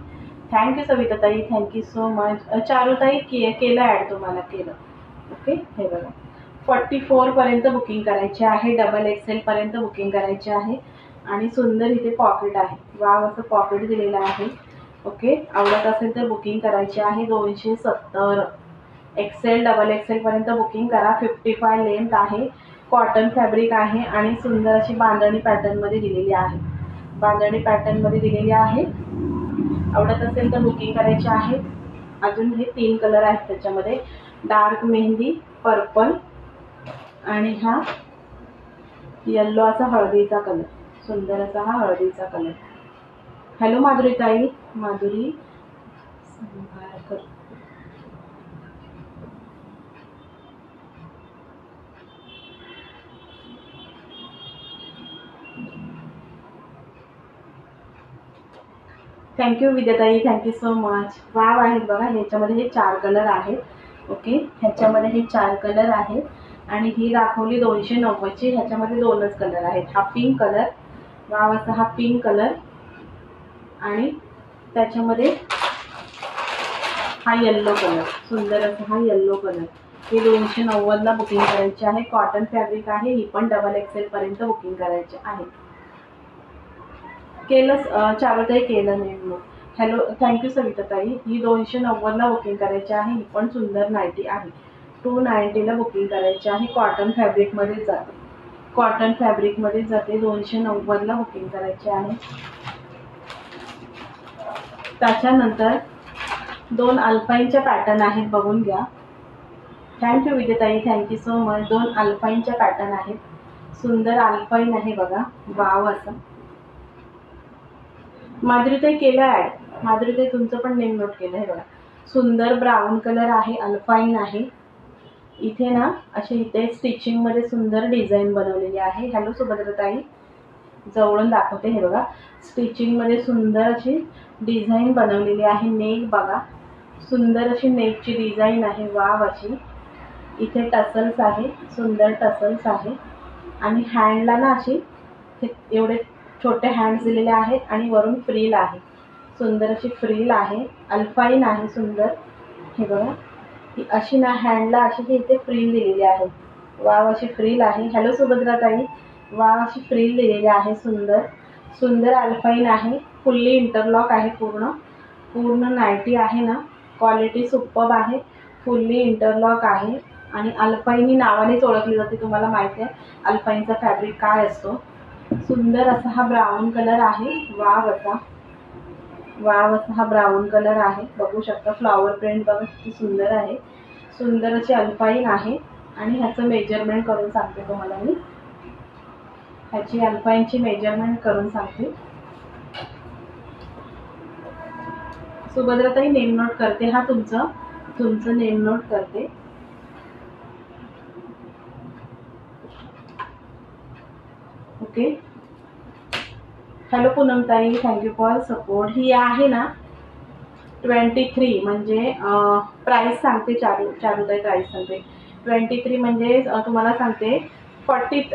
थँक्यू सविताताई, थँक्यू सो मच. चारुताई केलं ॲड, तुम्हाला केलं. ओके, हे बघा 44 पर्यंत बुकिंग करायची आहे. डबल एक्सेल पर्यंत बुकिंग करायची आहे. आणि सुंदर इथे पॉकेट आहे. वाव असं पॉकेट दिलेलं आहे. ओके, आवडत असेल तर बुकिंग करायची आहे. 270 एक्सेल डबल एक्सेल पर्यंत बुकिंग करा. 55 लेंथ आहे. कॉटन फॅब्रिक आहे आणि सुंदर अशी बांधणी पॅटर्नमध्ये दिलेली आहे. बांधणी पॅटर्नमध्ये दिलेली आहे. आवडत असेल तर बुकिंग करायची आहे. अजून हे 3 कलर आहेत त्याच्यामध्ये, डार्क मेहंदी, पर्पल आणि हा येल्लो असा हळदीचा कलर. सुंदर असा हा हळदीचा कलर. हॅलो माधुरी ताई, माधुरी थँक्यू विद्याताई, थँक्यू सो मच. वाव आहेत बघा, ह्याच्यामध्ये हे 4 कलर आहेत. ओके, ह्याच्यामध्ये हे 4 कलर आहेत आणि ही दाखवली 290ची. ह्याच्यामध्ये 2च कलर आहेत. हा पिंक कलर, वाव असा हा पिंक कलर आणि त्याच्यामध्ये हा येल्लो कलर, सुंदर असा हा येल्लो कलर. हे 290ला बुकिंग करायचे आहे. कॉटन फॅब्रिक आहे. ही पण डबल एक्सेल पर्यंत बुकिंग करायचे आहे. केलं चारुताई, केलं नेम. हॅलो, थँक्यू सविताताई. ही 290ला बुकिंग करायची आहे. ही पण सुंदर नाईटी आहे. 290ला बुकिंग करायची आहे. कॉटन फॅब्रिकमध्ये जाते, कॉटन फॅब्रिकमध्ये जाते. 290ला बुकिंग करायची आहे. त्याच्यानंतर 2 अल्पाईनच्या पॅटर्न आहेत, बघून घ्या. थँक्यू विजयताई, थँक्यू सो मच. 2 अल्पाईनच्या पॅटर्न आहेत. सुंदर अल्पाईन आहे बघा, वाव असं. माधुरीताई केलं ॲड. माधुरीताई तुमचं पण नेम नोट केलं आहे बघा. सुंदर ब्राऊन कलर आहे, अल्पाईन आहे. इथे ना असे इथे स्टिचिंगमध्ये सुंदर डिझाईन बनवलेली आहे. हॅलो सुभद्रताई, जवळून दाखवते. हे बघा, स्टिचिंगमध्ये सुंदर अशी डिझाईन बनवलेली आहे. नेक बघा, सुंदर अशी नेकची डिझाईन आहे, वाव अशी. इथे टसल्स आहे, सुंदर टसल्स आहे आणि हँडला ना अशी एवढे छोटे हँड्स दिलेले आहेत आणि वरून फ्रील आहे, सुंदर अशी फ्रील आहे. अल्पाईन आहे सुंदर. हे बघा, ही अशी ना हँडला अशी ही इथे फ्रील दिलेली आहे, वाव अशी फ्रील आहे. हॅलो सुभद्राताई, वाव अशी फ्रील दिलेली आहे. सुंदर सुंदर अल्पाईन आहे. फुल्ली इंटरलॉक आहे. पूर्ण नाईटी आहे ना, क्वालिटी सुपर्ब आहे. फुल्ली इंटरलॉक आहे आणि अल्पाईन ही नावानेच ओळखली जाते. तुम्हाला माहिती आहे अल्पाईनचा फॅब्रिक काय असतो. सुंदर असा हा ब्राऊन कलर आहे, वाव असा हा ब्राऊन कलर आहे. बघू शकता फ्लॉवर प्रिंट बघा किती सुंदर आहे. सुंदर अशी अल्पाईन आहे आणि ह्याचं मेजरमेंट करून सांगते तुम्हाला मी. ह्याची अल्पाईनची मेजरमेंट करून सांगते. सुभद्राताई नेम नोट करते. हा तुमचं नेम नोट करते. ओके, हॅलो पूनमताई, थँक्यू फॉर सपोर्ट. ही आहे ना 23, म्हणजे प्राईस सांगते. चारुताई प्राईस सांगते. 23 म्हणजे तुम्हाला सांगते 40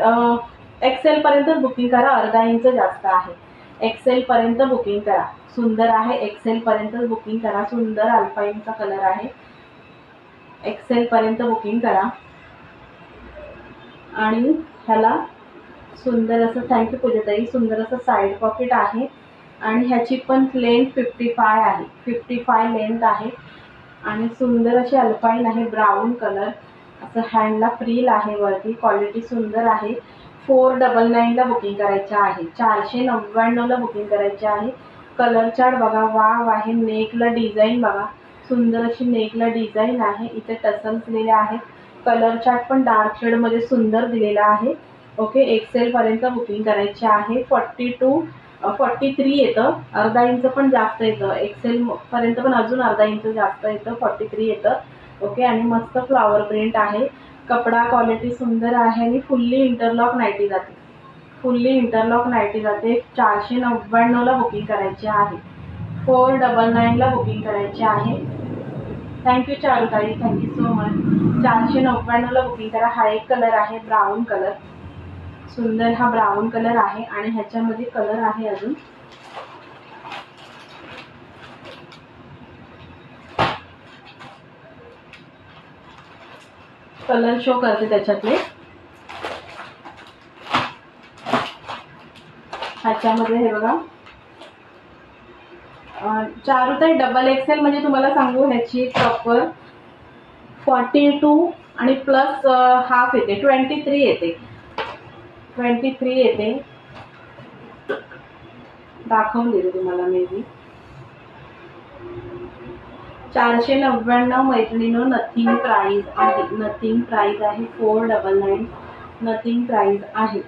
एक्सेलपर्यंत बुकिंग करा. अर्धा इंच जास्त आहे. एक्सेलपर्यंत बुकिंग करा. सुंदर आहे, एक्सेलपर्यंत बुकिंग करा. सुंदर अल्पाईनचा कलर आहे. एक्सेलपर्यंत बुकिंग करा. आणि ह्याला सुंदर असं, थँक्यू पूजाताई, सुंदर असं साईड पॉकेट आहे आणि ह्याची पण लेंथ 55 आहे. 55 लेंथ आहे आणि सुंदर अशी अल्पाईन आहे. ब्राऊन कलर असं, हँडला फ्रील आहे वरती. क्वालिटी सुंदर आहे. 499ला बुकिंग करायचं आहे. 499ला बुकिंग करायचे आहे. कलर चार्ट बघा, वाव आहे. नेकला डिझाईन बघा, सुंदर अशी नेकला डिझाईन आहे. इथे टसल्स दिलेले आहेत. कलर चार्ट पण डार्क शेडमध्ये सुंदर दिलेला आहे. ओके, एक्सेलपर्यंत बुकिंग करायचे आहे. 43 येतं, अर्धा इंच पण जास्त येतं. एक्सेलपर्यंत पण अजून अर्धा इंच जास्त येतं. 43 येतं. ओके, आणि मस्त फ्लॉवर प्रिंट आहे. कपडा क्वालिटी सुंदर आहे आणि फुल्ली इंटरलॉक नाईटी जाते. फुल्ली इंटरलॉक नाईटी जाते. 499ला बुकिंग करायची आहे. 499ला बुकिंग करायची आहे. थँक्यू चारुताई, थँक्यू सो मच. 499ला बुकिंग करा. हा एक कलर आहे, ब्राऊन कलर. सुंदर हा ब्राऊन कलर आहे आणि ह्याच्यामध्ये कलर आहे अजून. कलर शो करते त्याच्यातले. ह्याच्यामध्ये हे बघा, चारुताई डबल एक्सेल म्हणजे तुम्हाला सांगू ह्याची प्रॉपर 42 आणि प्लस हाफ येते. 23 येते. 23 येते. दाखवून देते तुम्हाला मे बी. 499 मैत्रिणीनो, नथिंग प्राइस आहे. नथिंग प्राइस आहे. 499 नथिंग प्राइस आहे.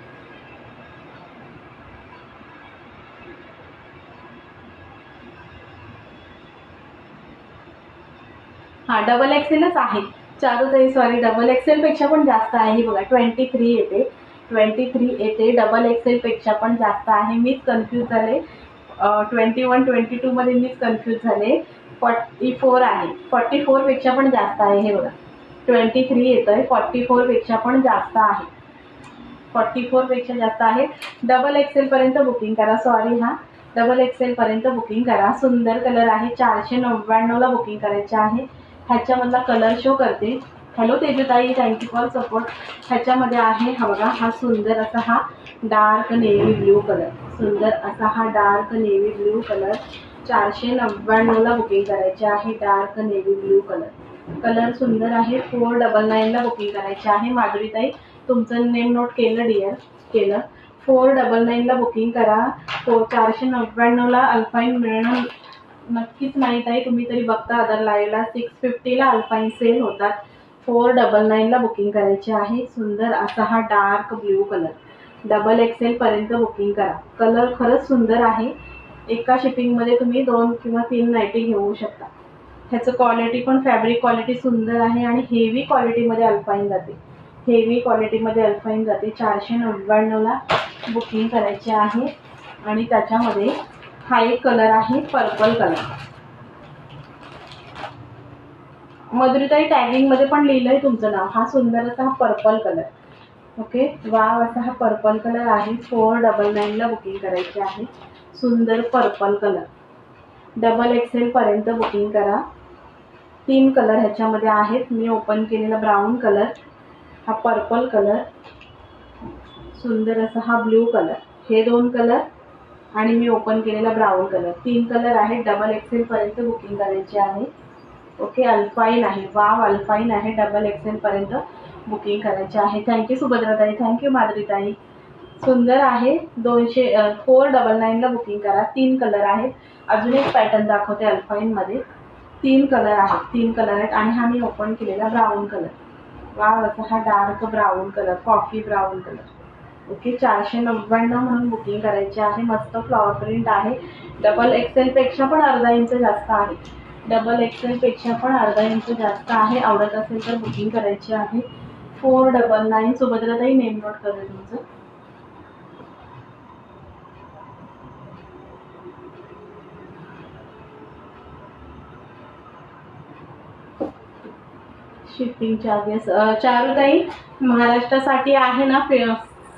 हा डबल एक्सेलच आहे चारुताई, सॉरी, डबल एक्सेल पेक्षा पण जास्त आहे. बघा 23 येते. 23 येते. डबल एक्सेल पेक्षा पण जास्त आहे. मीच कन्फ्यूज झाले. 21 22 मध्ये मीच कन्फ्यूज झाले. 44 आहे, 44 पेक्षा पण जास्त आहे. हे बघा 23 येत आहे, 44 पेक्षा पण जास्त आहे. 44 पेक्षा जास्त आहे. डबल एक्सेल पर्यंत बुकिंग करा. सॉरी हा, डबल एक्सेल पर्यंत बुकिंग करा. सुंदर कलर आहे. 499 ला बुकिंग करायचे आहे. ह्याच्यामधला कलर शो करते. हॅलो तेजताई, थँक्यू फॉर सपोर्ट. ह्याच्यामध्ये आहे हा बघा, हा सुंदर असा हा डार्क नेव्ही ब्ल्यू कलर. सुंदर असा हा डार्क नेव्ही ब्ल्यू कलर 499 ला बुकिंग करायचे आहे. Dark navy blue colour, colour सुंदर आहे. 499 ला बुकिंग करायचे आहे. माधुरीताई तुमचं नेम नोट केलं डिअर, केलं. 499 ला बुकिंग करा. 499 ला अल्पाईन मिळणं नक्कीच नाही ताई, तुम्ही तरी बघता अदर लाईव्हला. 650 ला अल्पाईन सेल होतात. 499 ला बुकिंग करायचे आहे. सुंदर असा हा dark blue colour, double XL पर्यंत बुकिंग करा. कलर खरंच सुंदर आहे. एका शिपिंगमध्ये तुम्ही 2 किंवा 3 नाईटी घेऊ शकता. ह्याचं क्वालिटी पण, फॅब्रिक क्वालिटी सुंदर आहे आणि हेवी क्वालिटीमध्ये अल्पाईन जाते. हेवी क्वालिटीमध्ये अल्पाईन जाते. 499 ला बुकिंग करायचे आहे. आणि त्याच्यामध्ये हा एक कलर आहे पर्पल कलर. मधुरीताई टॅगिंगमध्ये पण लिहिलंय तुमचं नाव. हा सुंदर असा हा पर्पल कलर. ओके, वाव असा हा पर्पल कलर आहे. 499 ला बुकिंग करायचे आहे. सुंदर पर्पल कलर, डबल एक्सेल पर्यंत बुकिंग करा. 3 कलर ह्याच्यामध्ये आहेत. मी ओपन केलेला ब्राऊन कलर, हा पर्पल कलर, सुंदर असा हा ब्ल्यू कलर, हे 2 कलर आणि मी ओपन केलेला ब्राऊन कलर. 3 कलर आहेत. डबल एक्सेल पर्यंत बुकिंग करायचे आहे. ओके, अल्पाईन आहे. वाव, अल्पाईन आहे. डबल एक्सेल पर्यंत बुकिंग करायचे आहे. Thank you सुभद्राताई, thank you माधुरीताई. सुंदर आहे. 499 ला बुकिंग करा. 3 कलर आहेत. अजून एक पॅटर्न दाखवते अल्पाईनमध्ये. 3 कलर आहेत. 3 कलर आहेत आणि हा मी ओपन केलेला ब्राऊन कलर. वाव असा हा dark brown colour, coffee brown colour. Okay, 499 म्हणून बुकिंग करायचे आहे. मस्त फ्लॉवर प्रिंट आहे. डबल एक्सेल पेक्षा पण अर्धा इंच जास्त आहे. डबल एक्सेल पेक्षा पण अर्धा इंच जास्त आहे. आवडत असेल तर बुकिंग करायची आहे. 499. सुभद्राताई नेम नोट करते तुमचं. शिपिंग चार्जेस चारुताई महाराष्ट्रासाठी आहे ना,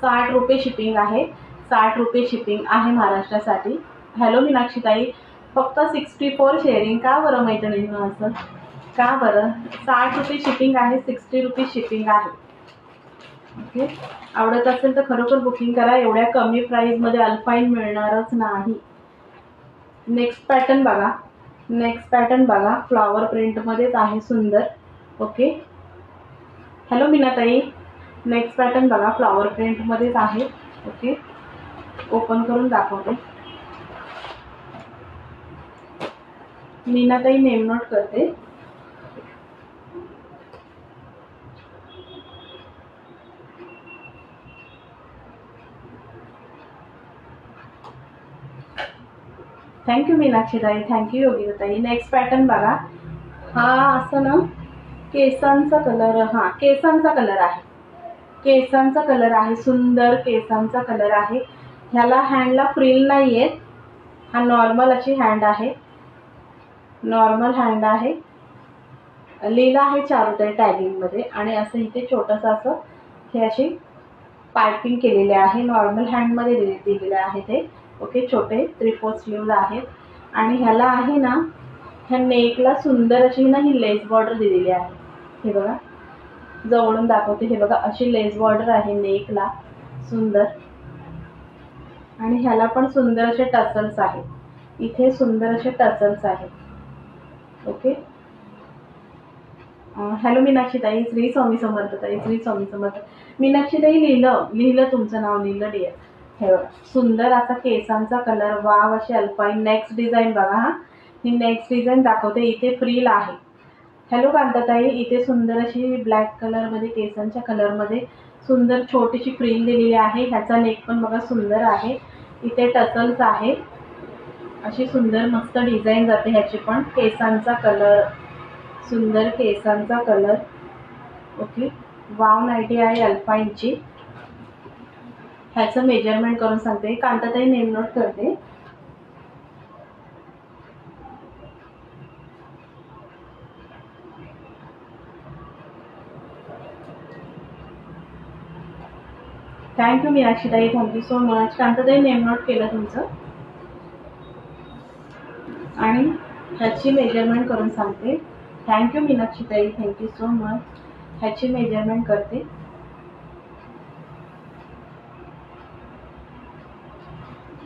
60 रुपये शिपिंग आहे. 60 रुपये शिपिंग आहे महाराष्ट्रासाठी. हॅलो मीनाक्षीताई, फक्त 64 शेअरिंग. का बरं मैत्रिणींनो असं, का बरं? 60 रुपये शिपिंग आहे, 60 रुपये शिपिंग आहे. ओके, आवडत असेल तर खरोखर बुकिंग करा. एवढ्या कमी प्राईसमध्ये अल्पाईन मिळणारच नाही. नेक्स्ट पॅटर्न बघा, नेक्स्ट पॅटर्न बघा. फ्लॉवर प्रिंटमध्येच आहे, सुंदर. ओके, हॅलो मीनाताई, नेक्स्ट पॅटर्न बघा. फ्लॉवर प्रिंटमध्येच आहे. ओके, ओपन करून दाखवते. मीनाताई नेम नोट करते. थँक्यू मीनाक्षीताई, थँक्यू योगिताताई. नेक्स्ट पॅटर्न बघा. हा असं ना केसांचा कलर, हा केसांचा कलर आहे. केसांचा कलर आहे. सुंदर केसांचा कलर आहे. ह्याला हँडला फ्रिल नाही आहे. हा नॉर्मल अशी हँड आहे. नॉर्मल हँड आहे. लिहिलं आहे चारुताई टॅगिंगमध्ये. आणि असं इथे छोटंसं असं हे अशी पायपिंग केलेले आहे. नॉर्मल हँडमध्ये दिलेले आहे ते. ओके, छोटे 3/4 स्लीव्ज आहेत. आणि ह्याला आहे ना, ह्या नेकला सुंदर अशी ना ही लेस बॉर्डर दिलेली आहे. हे बघा, जवळून दाखवते. हे बघा, अशी लेस बॉर्डर आहे नेकला, सुंदर. आणि ह्याला पण सुंदर असे टसल्स आहेत. इथे सुंदर असे टसल्स आहेत. ओके, हॅलो मीनाक्षीताई, श्री स्वामी समर्थ ताई, श्री स्वामी समर्थ. मीनाक्षीताई लिहिलं तुमचं नाव, लिहिलं डिअर. हे बघा, सुंदर असा केसांचा कलर. वाव अशी अल्पाईन. नेक्स्ट डिझाईन बघा. हा, ही नेक्स्ट डिझाईन दाखवते. इथे फ्रिल आहे. हॅलो कांताताई, इथे सुंदर अशी ब्लॅक कलरमध्ये, केसांच्या कलरमध्ये सुंदर छोटीशी फ्रिल दिलेली आहे. ह्याचा नेक पण बघा सुंदर आहे. इथे टसल्स आहे. अशी सुंदर मस्त डिझाईन जाते ह्याची पण. केसांचा कलर, सुंदर केसांचा कलर. ओके, वाव नाईटी आहे अल्पाईनची. ह्याचं मेजरमेंट करून सांगते. कांताताई नेम नोट करते. थँक्यू मीनाक्षीताई, थँक्यू सो मच. कांताताई नेम नोट केलं तुमचं. आणि ह्याची मेजरमेंट करून सांगते. थँक्यू मीनाक्षीताई, थँक्यू सो मच. ह्याची मेजरमेंट करते.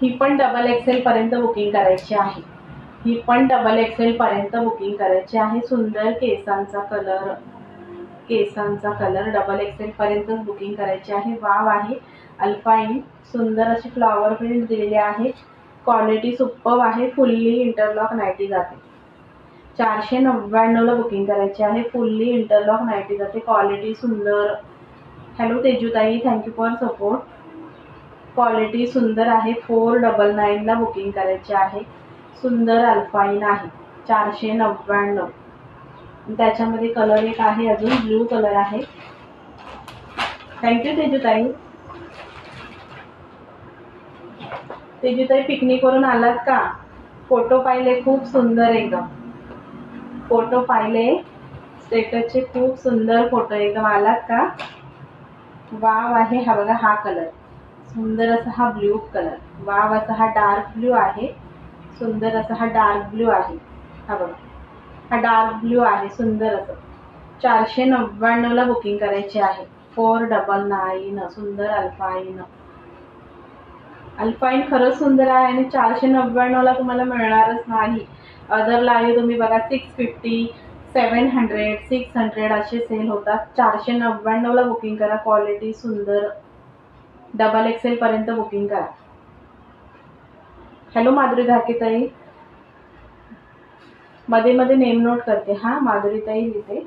ही पण डबल एक्सेल पर्यंत बुकिंग करायची आहे. ही पण डबल एक्सेल पर्यंत बुकिंग करायची आहे. सुंदर केसांचा कलर डबल एक्सेल पर्यंतच बुकिंग करायची आहे. वाव आहे. अल्पाईन सुंदर अशी फ्लॉवर प्रिंट दिलेली आहे. क्वालिटी सुपर्ब आहे. फुल्ली इंटरलॉक नाईटी जाते. 499ला बुकिंग करायची आहे. फुल्ली इंटरलॉक नाईटी जाते. क्वालिटी सुंदर. हॅलो तेजूताई, थँक्यू फॉर सपोर्ट. क्वालिटी सुंदर आहे. 499ला बुकिंग करायची आहे. सुंदर अल्पाईन आहे. 499. त्याच्यामध्ये कलर एक आहे, अजून ब्लू कलर आहे. थँक्यू तेजूताई. तेजूताई पिकनिकवरून आलात का? फोटो पाहिले, खूप सुंदर एकदम फोटो पाहिले. स्टेटसचे खूप सुंदर फोटो एकदम. आलात का? वाव आहे. हा बघा, हा कलर सुंदर असा हा ब्ल्यू कलर. वाव असा हा डार्क ब्ल्यू आहे. सुंदर असा हा डार्क ब्ल्यू आहे. हा बघा, हा डार्क ब्ल्यू आहे. सुंदर असं 499ला बुकिंग करायची आहे. 499. सुंदर अल्पाईन. अल्पाईन खरंच सुंदर आहे आणि 499ला तुम्हाला मिळणारच नाही. अदर लाईव्ह तुम्ही बघा 650, 700, 600 असे सेल होतात. 499ला बुकिंग करा. क्वालिटी सुंदर. डबल एक्सेल पर्यंत बुकिंग करा. हॅलो माधुरी धाकेताई, मध्ये मध्ये नेम नोट करते. हा माधुरीताई लिहिते.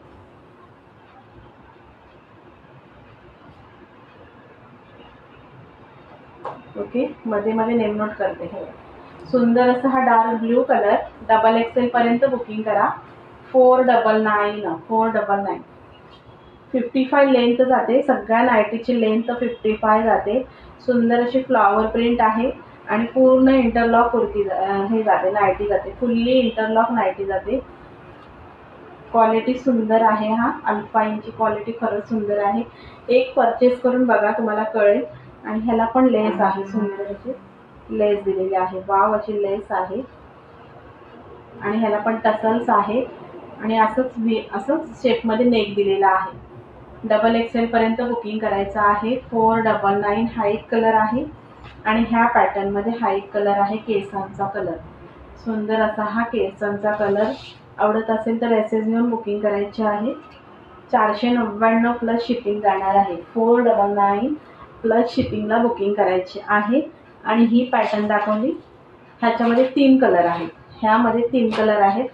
ओके, मध्ये मध्ये नेम नोट करते. सुंदर असा हा dark blue colour. Double XL पर्यंत बुकिंग करा. 499. 499. 55 लेंथ जाते. सगळ्या नाईटीची लेंथ 55 जाते. सुंदर अशी फ्लॉवर प्रिंट आहे आणि पूर्ण इंटरलॉक कुर्ती हे जाते, नाईटी जाते. फुल्ली इंटरलॉक नाईटी जाते. क्वालिटी सुंदर आहे. हा अल्पाईनची क्वालिटी खरंच सुंदर आहे. एक परचेस करून बघा, तुम्हाला कळेल. आणि ह्याला पण लेस आहे. सुंदर अशी लेस दिलेली आहे. वाव अशी लेस आहे. आणि ह्याला पण टसल्स आहे. आणि असंच शेपमध्ये नेक दिलेला आहे. डबल एक्सेल पर्यंत बुकिंग करायचं आहे. 499. हा एक कलर आहे आणि ह्या पॅटर्नमध्ये हा एक कलर आहे. केसांचा कलर सुंदर असा हा केसांचा कलर. आवडत असेल तर एसएस घेऊन बुकिंग करायची आहे. 499 प्लस शिपिंग जाणार आहे. 499 प्लस शिपिंगला बुकिंग करायची आहे. आणि ही पॅटर्न दाखवली. ह्याच्यामध्ये 3 कलर आहेत. ह्यामध्ये 3 कलर आहेत.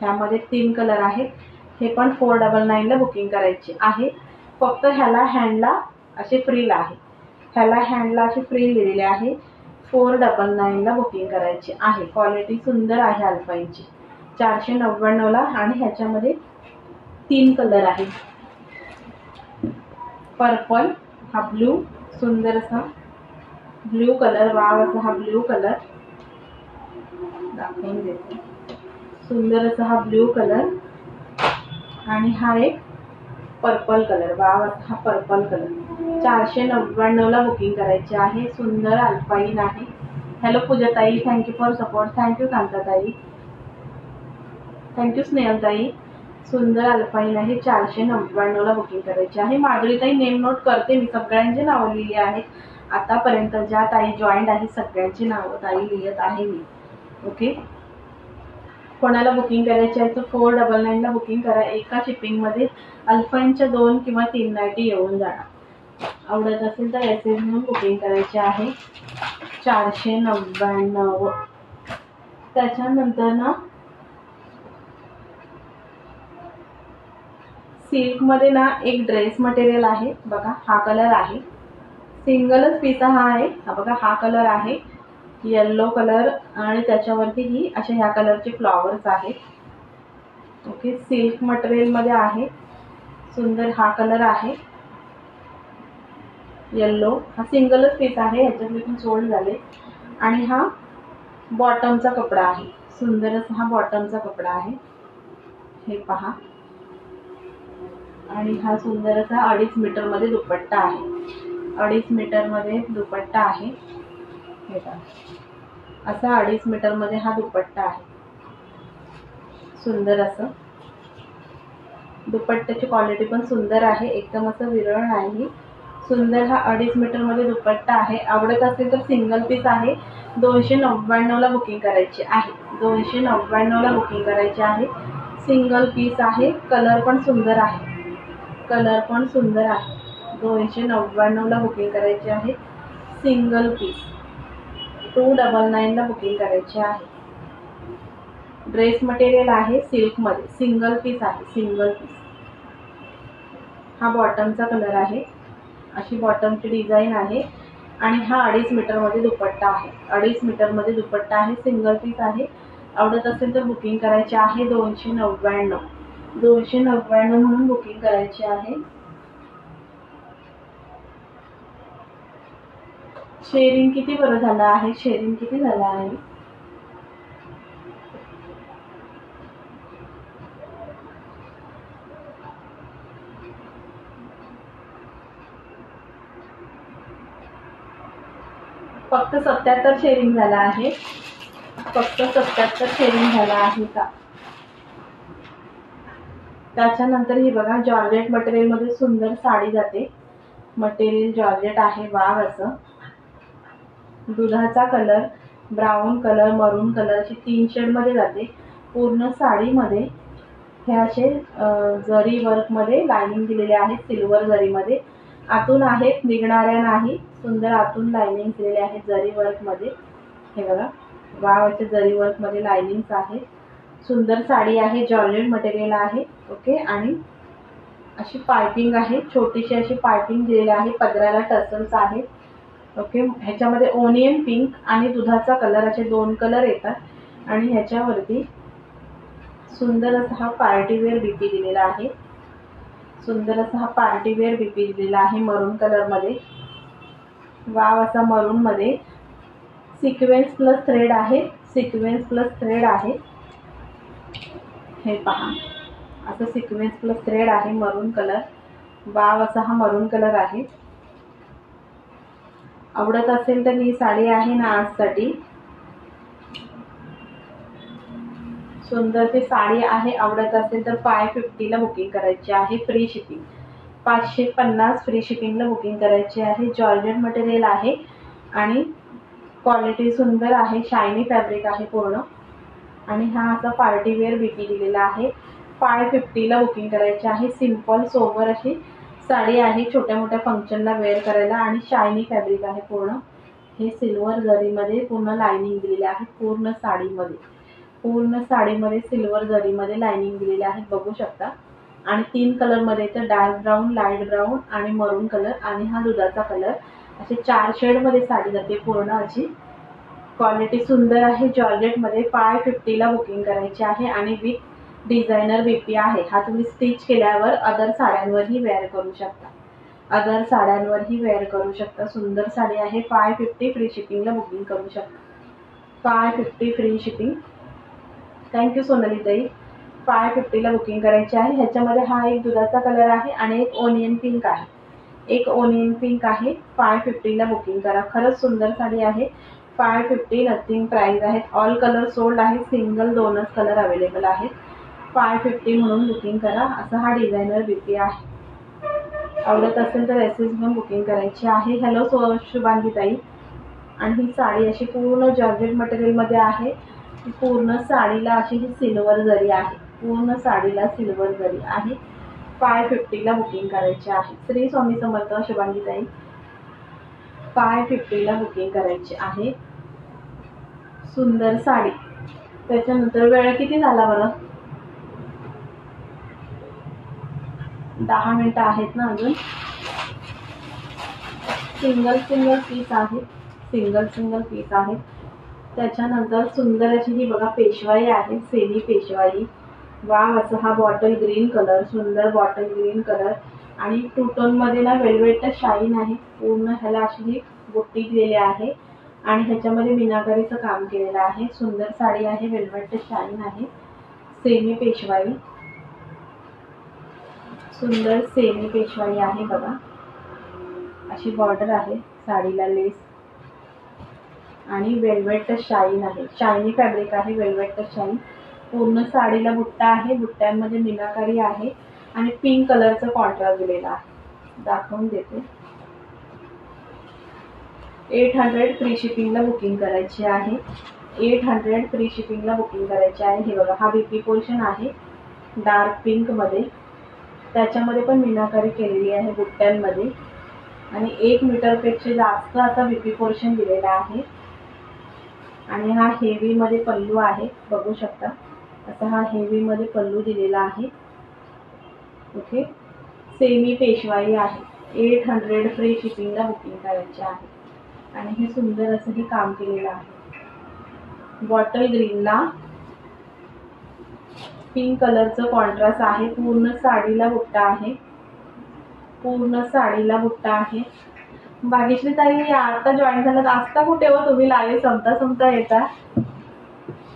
ह्यामध्ये 3 कलर आहेत. हे पण 499ला बुकिंग करायची आहे. फक्त ह्याला हँडला असे फ्रिल आहे. ह्याला हँडला अशी फ्रिल दिलेली आहे. 499ला बुकिंग करायची आहे. क्वालिटी सुंदर आहे अल्पाईनची. 499ला. आणि ह्याच्यामध्ये 3 कलर आहेत. पर्पल, हा ब्ल्यू, सुंदर असा ब्ल्यू कलर. वाव असा हा ब्ल्यू कलर दाखवून देते. सुंदर असा हा ब्ल्यू कलर. आणि हा एक पर्पल कलर. वाव असा हा पर्पल कलर. 499ला बुकिंग करायची आहे. सुंदर अल्पाईन आहे. हॅलो पूजाताई, थँक्यू फॉर सपोर्ट. थँक्यू कांताताई, थँक्यू स्नेहलताई. सुंदर अल्पाईन आहे. 499ला बुकिंग करायची आहे. माधुरीताई नेम नोट करते. मी सगळ्यांची नावं लिहिली आहेत. आतापर्यंत ज्या ताई जॉईंट आहे सगळ्यांची नावं ताई लिहित आहे मी. ओके, कोणाला बुकिंग करायची आहे तर 499ला बुकिंग करा. एका शिपिंगमध्ये अल्पाईनच्या 2 किंवा 3 नाईटी येऊन जाणार. आवडत असेल तर एस एस म्हणून बुकिंग करायची आहे. 499. त्याच्यानंतर ना सिल्कमध्ये ना एक ड्रेस मटेरियल आहे बघा. हा कलर आहे. सिंगलच पीस हा आहे. हा बघा, हा कलर आहे येल्लो कलर. आणि त्याच्यावरती ही अशा ह्या कलरचे फ्लॉवर्स आहेत. ओके, सिल्क मटेरियलमध्ये आहे. सुंदर हा कलर आहे येल्लो. हा सिंगलच पीस आहे. ह्याच्यातले पण सोल्ड झाले. आणि हा बॉटमचा कपडा आहे. सुंदर असा हा बॉटमचा कपडा आहे. हे पहा. आणि हा सुंदर असा 2.5 मीटरमध्ये दुपट्टा आहे. 2.5 मीटरमध्ये दुपट्टा आहे। हे बघा, असा 2.5 मीटरमध्ये हा दुपट्टा आहे। सुंदर असं दुपट्ट्याची क्वालिटी पण सुंदर आहे, एकदम असं विरळ नाही। सुंदर हा 2.5 मीटरमध्ये दुपट्टा आहे। आवडत असेल तर सिंगल पीस आहे, 299ला बुकिंग करायची आहे। 299ला बुकिंग करायची आहे। सिंगल पीस आहे, कलर पण सुंदर आहे, कलर पण सुंदर आहे। 299ला बुकिंग करायची आहे। सिंगल पीस 299ला बुकिंग करायची आहे। ड्रेस मटेरियल आहे सिल्कमध्ये, सिंगल पीस आहे, सिंगल पीस। हा बॉटमचा कलर आहे, अशी बॉटमची डिझाईन आहे आणि हा 2.5 मीटरमध्ये दुपट्टा आहे। 2.5 मीटरमध्ये दुपट्टा आहे, सिंगल पीस आहे। आवडत असेल तर बुकिंग करायची आहे। 299 म्हणून बुकिंग करायची आहे। शेअरिंग किती बरं झालं आहे, शेअरिंग किती झालं आहे? फक्त 77 शेअरिंग झाला आहे, फक्त 77 शेअरिंग झाला आहे का? त्याच्यानंतर ही बघा, जॉर्जेट मटेरियलमध्ये सुंदर साडी जाते। मटेरियल जॉर्जेट आहे, वाव असं दुधाचा कलर, ब्राऊन कलर, मरून कलरची 3 शेडमध्ये जाते। पूर्ण साडीमध्ये हे असे जरी वर्कमध्ये लायनिंग दिलेले आहे, सिल्वर जरीमध्ये। आतून आहेत, निघणाऱ्या नाही, सुंदर आतून लायनिंग दिलेले आहे जरी वर्कमध्ये। हे बघा, वाव असे जरी वर्कमध्ये लायनिंग्स आहे। सुंदर साडी आहे, जॉर्जेट मटेरियल आहे। ओके, आणि अशी पाइपिंग आहे, छोटीशी अशी पाइपिंग दिलेली आहे, पदराला टसल्स आहे। ओके, ह्याच्यामध्ये ओनियन पिंक आणि दुधाचा कलर असे 2 कलर येतात आणि ह्याच्यावरती सुंदर असा हा पार्टीवेअर बीपी दिलेला आहे। सुंदर असा हा पार्टीवेअर बीपी दिलेला आहे मरून कलरमध्ये, वाव असा मरूनमध्ये। सिक्वेन्स प्लस थ्रेड आहे, सिक्वेन्स प्लस थ्रेड आहे। हे पहा, असं सिक्वेन्स प्लस थ्रेड आहे, मरून कलर, वाव असा हा मरून कलर आहे। आवडत असेल तर ही साडी आहे ना आजसाठी, सुंदर ती साडी आहे। आवडत असेल तर 550ला बुकिंग करायची आहे, फ्री शिपिंग। 550 फ्री शिपिंगला बुकिंग करायची आहे। जॉर्जेट मटेरियल आहे आणि क्वालिटी सुंदर आहे, शायनी फॅब्रिक आहे पूर्ण आणि हा असा पार्टीवेअर बीपी दिलेला आहे। 550ला बुकिंग करायची आहे। सिंपल सोबर अशी साडी आहे, छोट्या मोठ्या फंक्शनला वेअर करायला आणि शायनी फॅब्रिक आहे पूर्ण। हे सिल्वर जरीमध्ये पूर्ण लायनिंग दिलेली आहे, पूर्ण साडीमध्ये, पूर्ण साडीमध्ये सिल्वर जरीमध्ये लायनिंग दिलेली आहे, बघू शकता। आणि 3 कलरमध्ये तर डार्क ब्राऊन, लाईट ब्राऊन आणि मरून कलर आणि हा दुधाचा कलर, असे 4 शेडमध्ये साडी जाते पूर्ण अशी। क्वालिटी सुंदर आहे, जॉर्जेटमध्ये। 550ला बुकिंग करायची आहे आणि विथ डिझायनर बीपी आहे। हा तुम्ही स्टिच केल्यावर अदर साड्यांवरही वेअर करू शकता, अदर साड्यांवरही वेअर करू शकता। सुंदर साडी आहे, 550 फ्री शिपिंगला बुकिंग करू शकता। 550 फ्री शिपिंग। थँक्यू सोनाली ताई। 550ला बुकिंग करायची आहे। ह्याच्यामध्ये हा एक दुधाचा कलर आहे आणि एक ओनियन पिंक आहे, एक ओनियन पिंक आहे। 550ला बुकिंग करा, खरंच सुंदर साडी आहे। 550 नथिंग प्राइस आहेत, ऑल कलर सोल्ड आहे, सिंगल 2च कलर अवेलेबल आहेत। 550 म्हणून बुकिंग करा। असा हा डिझायनर बीपी आहे। आवडत असेल तर एसएस घेऊन बुकिंग करायची आहे। हॅलो शुभांगी ताई। आणि ही साडी अशी पूर्ण जॉर्जेट मटेरियलमध्ये आहे, पूर्ण साडीला अशी ही सिल्वर जरी आहे, पूर्ण साडीला सिल्वर जरी आहे। 550ला बुकिंग करायची आहे। श्री स्वामी समर्थ शुभांगी ताई। 550ला बुकिंग करायची आहे। सुंदर साडी। त्याच्यानंतर वेळ किती झाला बरं? 10 मिनिटं आहेत ना अजून। सिंगल पीस आहे, सिंगल पीस आहे। त्याच्यानंतर सुंदर अशी ही बघा पेशवाई आहे, सेमी पेशवाई। वाव असं हा बॉटल ग्रीन कलर, सुंदर बॉटल ग्रीन कलर आणि 2 टोनमध्ये ना वेलवेट शाईन आहे। पूर्ण ह्याला अशी ही बुट्टी दिलेली आहे आणि ह्याच्यामध्ये मीनाकारीचं काम केलेलं आहे। सुंदर साडी आहे, वेलवेट शाईन आहे, सेमी पेशवाई, सुंदर सेमी पेशवाई आहे बघा। अशी बॉर्डर आहे साडीला, लेस आणि वेल्वेट शाईन आहे, शायनी फॅब्रिक आहे, वेल्वेट शाईन. पूर्ण साडीला बुट्टा आहे, बुट्ट्यांमध्ये मीनाकारी आहे आणि पिंक कलरचा कॉन्ट्रास्ट दिलेला आहे. दाखवून देते. 800 फ्री शिपिंगला बुकिंग करायची आहे. 800 फ्री शिपिंगला बुकिंग करायची आहे. हे बघा, हा बीपी पोर्शन आहे डार्क पिंकमध्ये, त्याच्यामध्ये पण मीनाकारी केलेली आहे बुट्ट्यांमध्ये आणि 1 मीटरपेक्षा जास्त असा बीपी पोर्शन दिलेला आहे. आणि हा हेवीमध्ये पल्लू आहे, बघू शकता. असा हा हेवीमध्ये पल्लू दिलेला आहे. ओके, सेमी पेशवाई आहे. 800 फ्री शिपिंगला बुकिंग करायचे आहे. आणि हे सुंदर असं हे काम केलेलं आहे. बॉटल ग्रीनला पिंक कलरचं कॉन्ट्रास्ट आहे. पूर्ण साडीला बुट्टा आहे, पूर्ण साडीला बुट्टा आहे. भाग्यश्री ताई आता जॉईन झालात, असता कुठे हो तुम्ही? लाईव्ह संपता येता.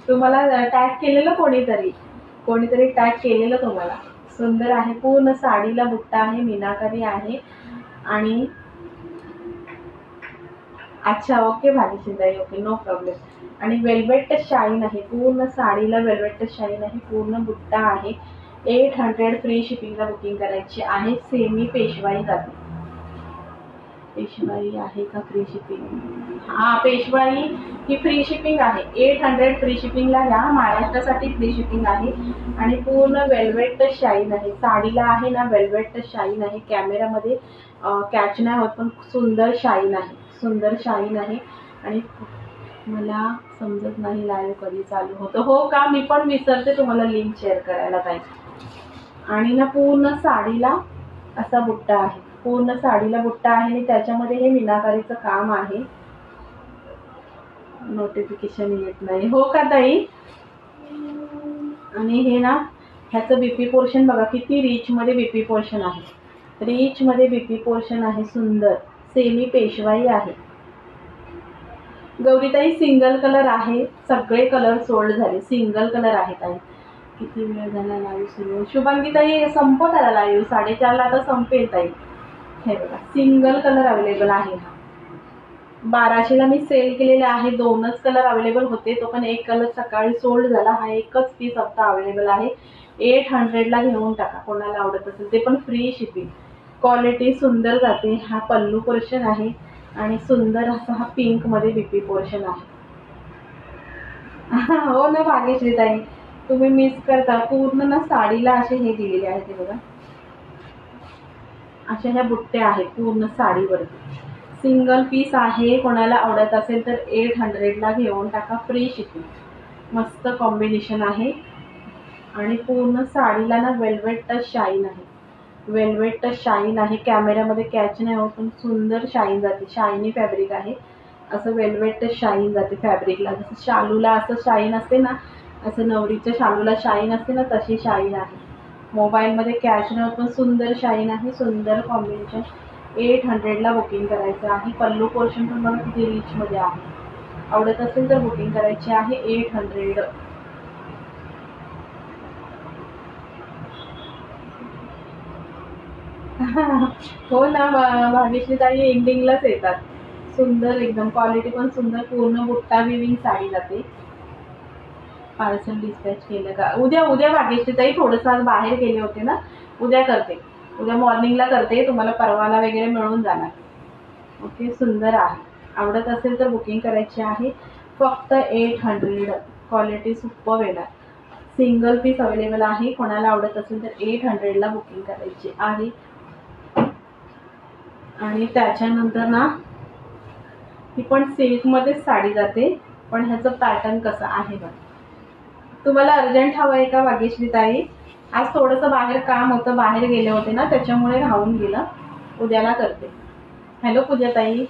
तुम्हाला टॅग केलेलं कोणीतरी टॅग केलेलं तुम्हाला. सुंदर आहे, पूर्ण साडीला बुट्टा आहे, मीनाकारी आहे. आणि अच्छा, ओके भाग्यश्री ताई, ओके, नो प्रॉब्लेम. आणि वेल्वेट शाईन आहे, पूर्ण साडीला वेल्वेट शाईन आहे, पूर्ण बुट्टा आहे. 800 फ्री शिपिंगला बुकिंग करायची आहे. सेमी पेशवाई जाते. पेशवाई आहे का फ्री शिपिंग? हा, पेशवाई ही फ्री शिपिंग आहे. 800 फ्री शिपिंगला ह्या महाराष्ट्रासाठी फ्री शिपिंग आहे. आणि पूर्ण वेल्वेट शाईन आहे, साडीला आहे ना वेल्वेट शाईन आहे. कॅमेरामध्ये कॅच नाही होत, पण सुंदर शाईन आहे, सुंदर शाईन आहे. आणि मला समजत नाही लाईव्ह कधी चालू होतं. हो का, मी पण विसरते तुम्हाला लिंक शेअर करायला पाहिजे. आणि ना पूर्ण साडीला असा बुट्टा आहे, पूर्ण साडीला बुट्टा आहे आणि त्याच्यामध्ये हे मीनाकारीचं काम आहे. नोटिफिकेशन येत नाही, हो का ताई? आणि हे ना ह्याचं बीपी पोर्शन बघा, किती रिच मध्ये बीपी पोर्शन आहे, रिच मध्ये बीपी पोर्शन आहे. सुंदर सेमी पेशवाई आहे. गौरीताई सिंगल कलर आहे, सगळे कलर सोल्ड झाले, सिंगल कलर आहे ताई. किती वेळ झाला लाईव्ह सुरू? शुभांगी ताई संपत आला लाईव्ह, 4:30ला आता संपेल ताई. हे बघा, सिंगल कलर अवेलेबल आहे. 1200ला मी सेल केलेले आहे. 2च कलर अवेलेबल होते, तो पण एक कलर सकाळी सोल्ड झाला. हा एकच पीस आता अवेलेबल आहे. 800ला घेऊन टाका कोणाला आवडत असेल, ते पण फ्री शिपिंग. क्वालिटी सुंदर जाते. हा पल्लू पोर्शन आहे आणि सुंदर असा हा पिंकमध्ये बीपी पोर्शन आहे. हो ना भाग्यश्री ताई, तुम्ही मिस करता. पूर्ण ना साडीला असे हे दिलेले आहेत, ते बघा, अशा ह्या बुट्ट्या आहेत पूर्ण साडीवरती. सिंगल पीस आहे, कोणाला आवडत असेल तर 800ला घेऊन टाका, फ्री शिपिंग. मस्त कॉम्बिनेशन आहे. आणि पूर्ण साडीला ना वेल्वेट टच शाईन आहे, वेल्वेट टच शाईन आहे. कॅमेऱ्यामध्ये कॅच नाही होत, पण सुंदर शाईन जाते. शायनी फॅब्रिक आहे, असं वेल्वेट टच शाईन जाते फॅब्रिकला. जसं शालूला असं शाईन असते ना, असं नवरीच्या शालूला शाईन असते ना, तशी शाईन आहे. मोबाईलमध्ये कॅच नाही होत, पण सुंदर शाईन आहे, सुंदर कॉम्बिनेशन. 800ला बुकिंग करायचं आहे. पल्लू पोर्शन पण मला किती रिचमध्ये आहे. आवडत असेल तर बुकिंग करायची आहे. 800. हो ना भाग्यश्री ताई, एंडिंगलाच येतात. सुंदर एकदम, क्वालिटी पण सुंदर. पूर्ण बुट्टा विविंग साडी जाते. पार्सल डिस्पॅच केलं का? उद्या भाग्यश्री ताई, थोडंसं आज बाहेर गेले होते ना, उद्या करते, उद्या मॉर्निंगला करते. तुम्हाला परवाला वगैरे मिळून जाणार. ओके, सुंदर आहे. आवडत असेल तर बुकिंग करायची आहे. फक्त 800. क्वालिटी सुपर येणार. सिंगल पीस अवेलेबल आहे, कोणाला आवडत असेल तर 800ला बुकिंग करायची आहे. आणि त्याच्यानंतर ना ही पण सिल्कमध्येच साडी जाते, पण ह्याचं पॅटर्न कसं आहे बघा. तुम्हाला अर्जंट हवं आहे का भाग्यश्री ताई? आज थोडंसं बाहेर काम होतं, बाहेर गेले होते ना, त्याच्यामुळे राहून गेलं. उद्याला करते. हॅलो पूजा ताई,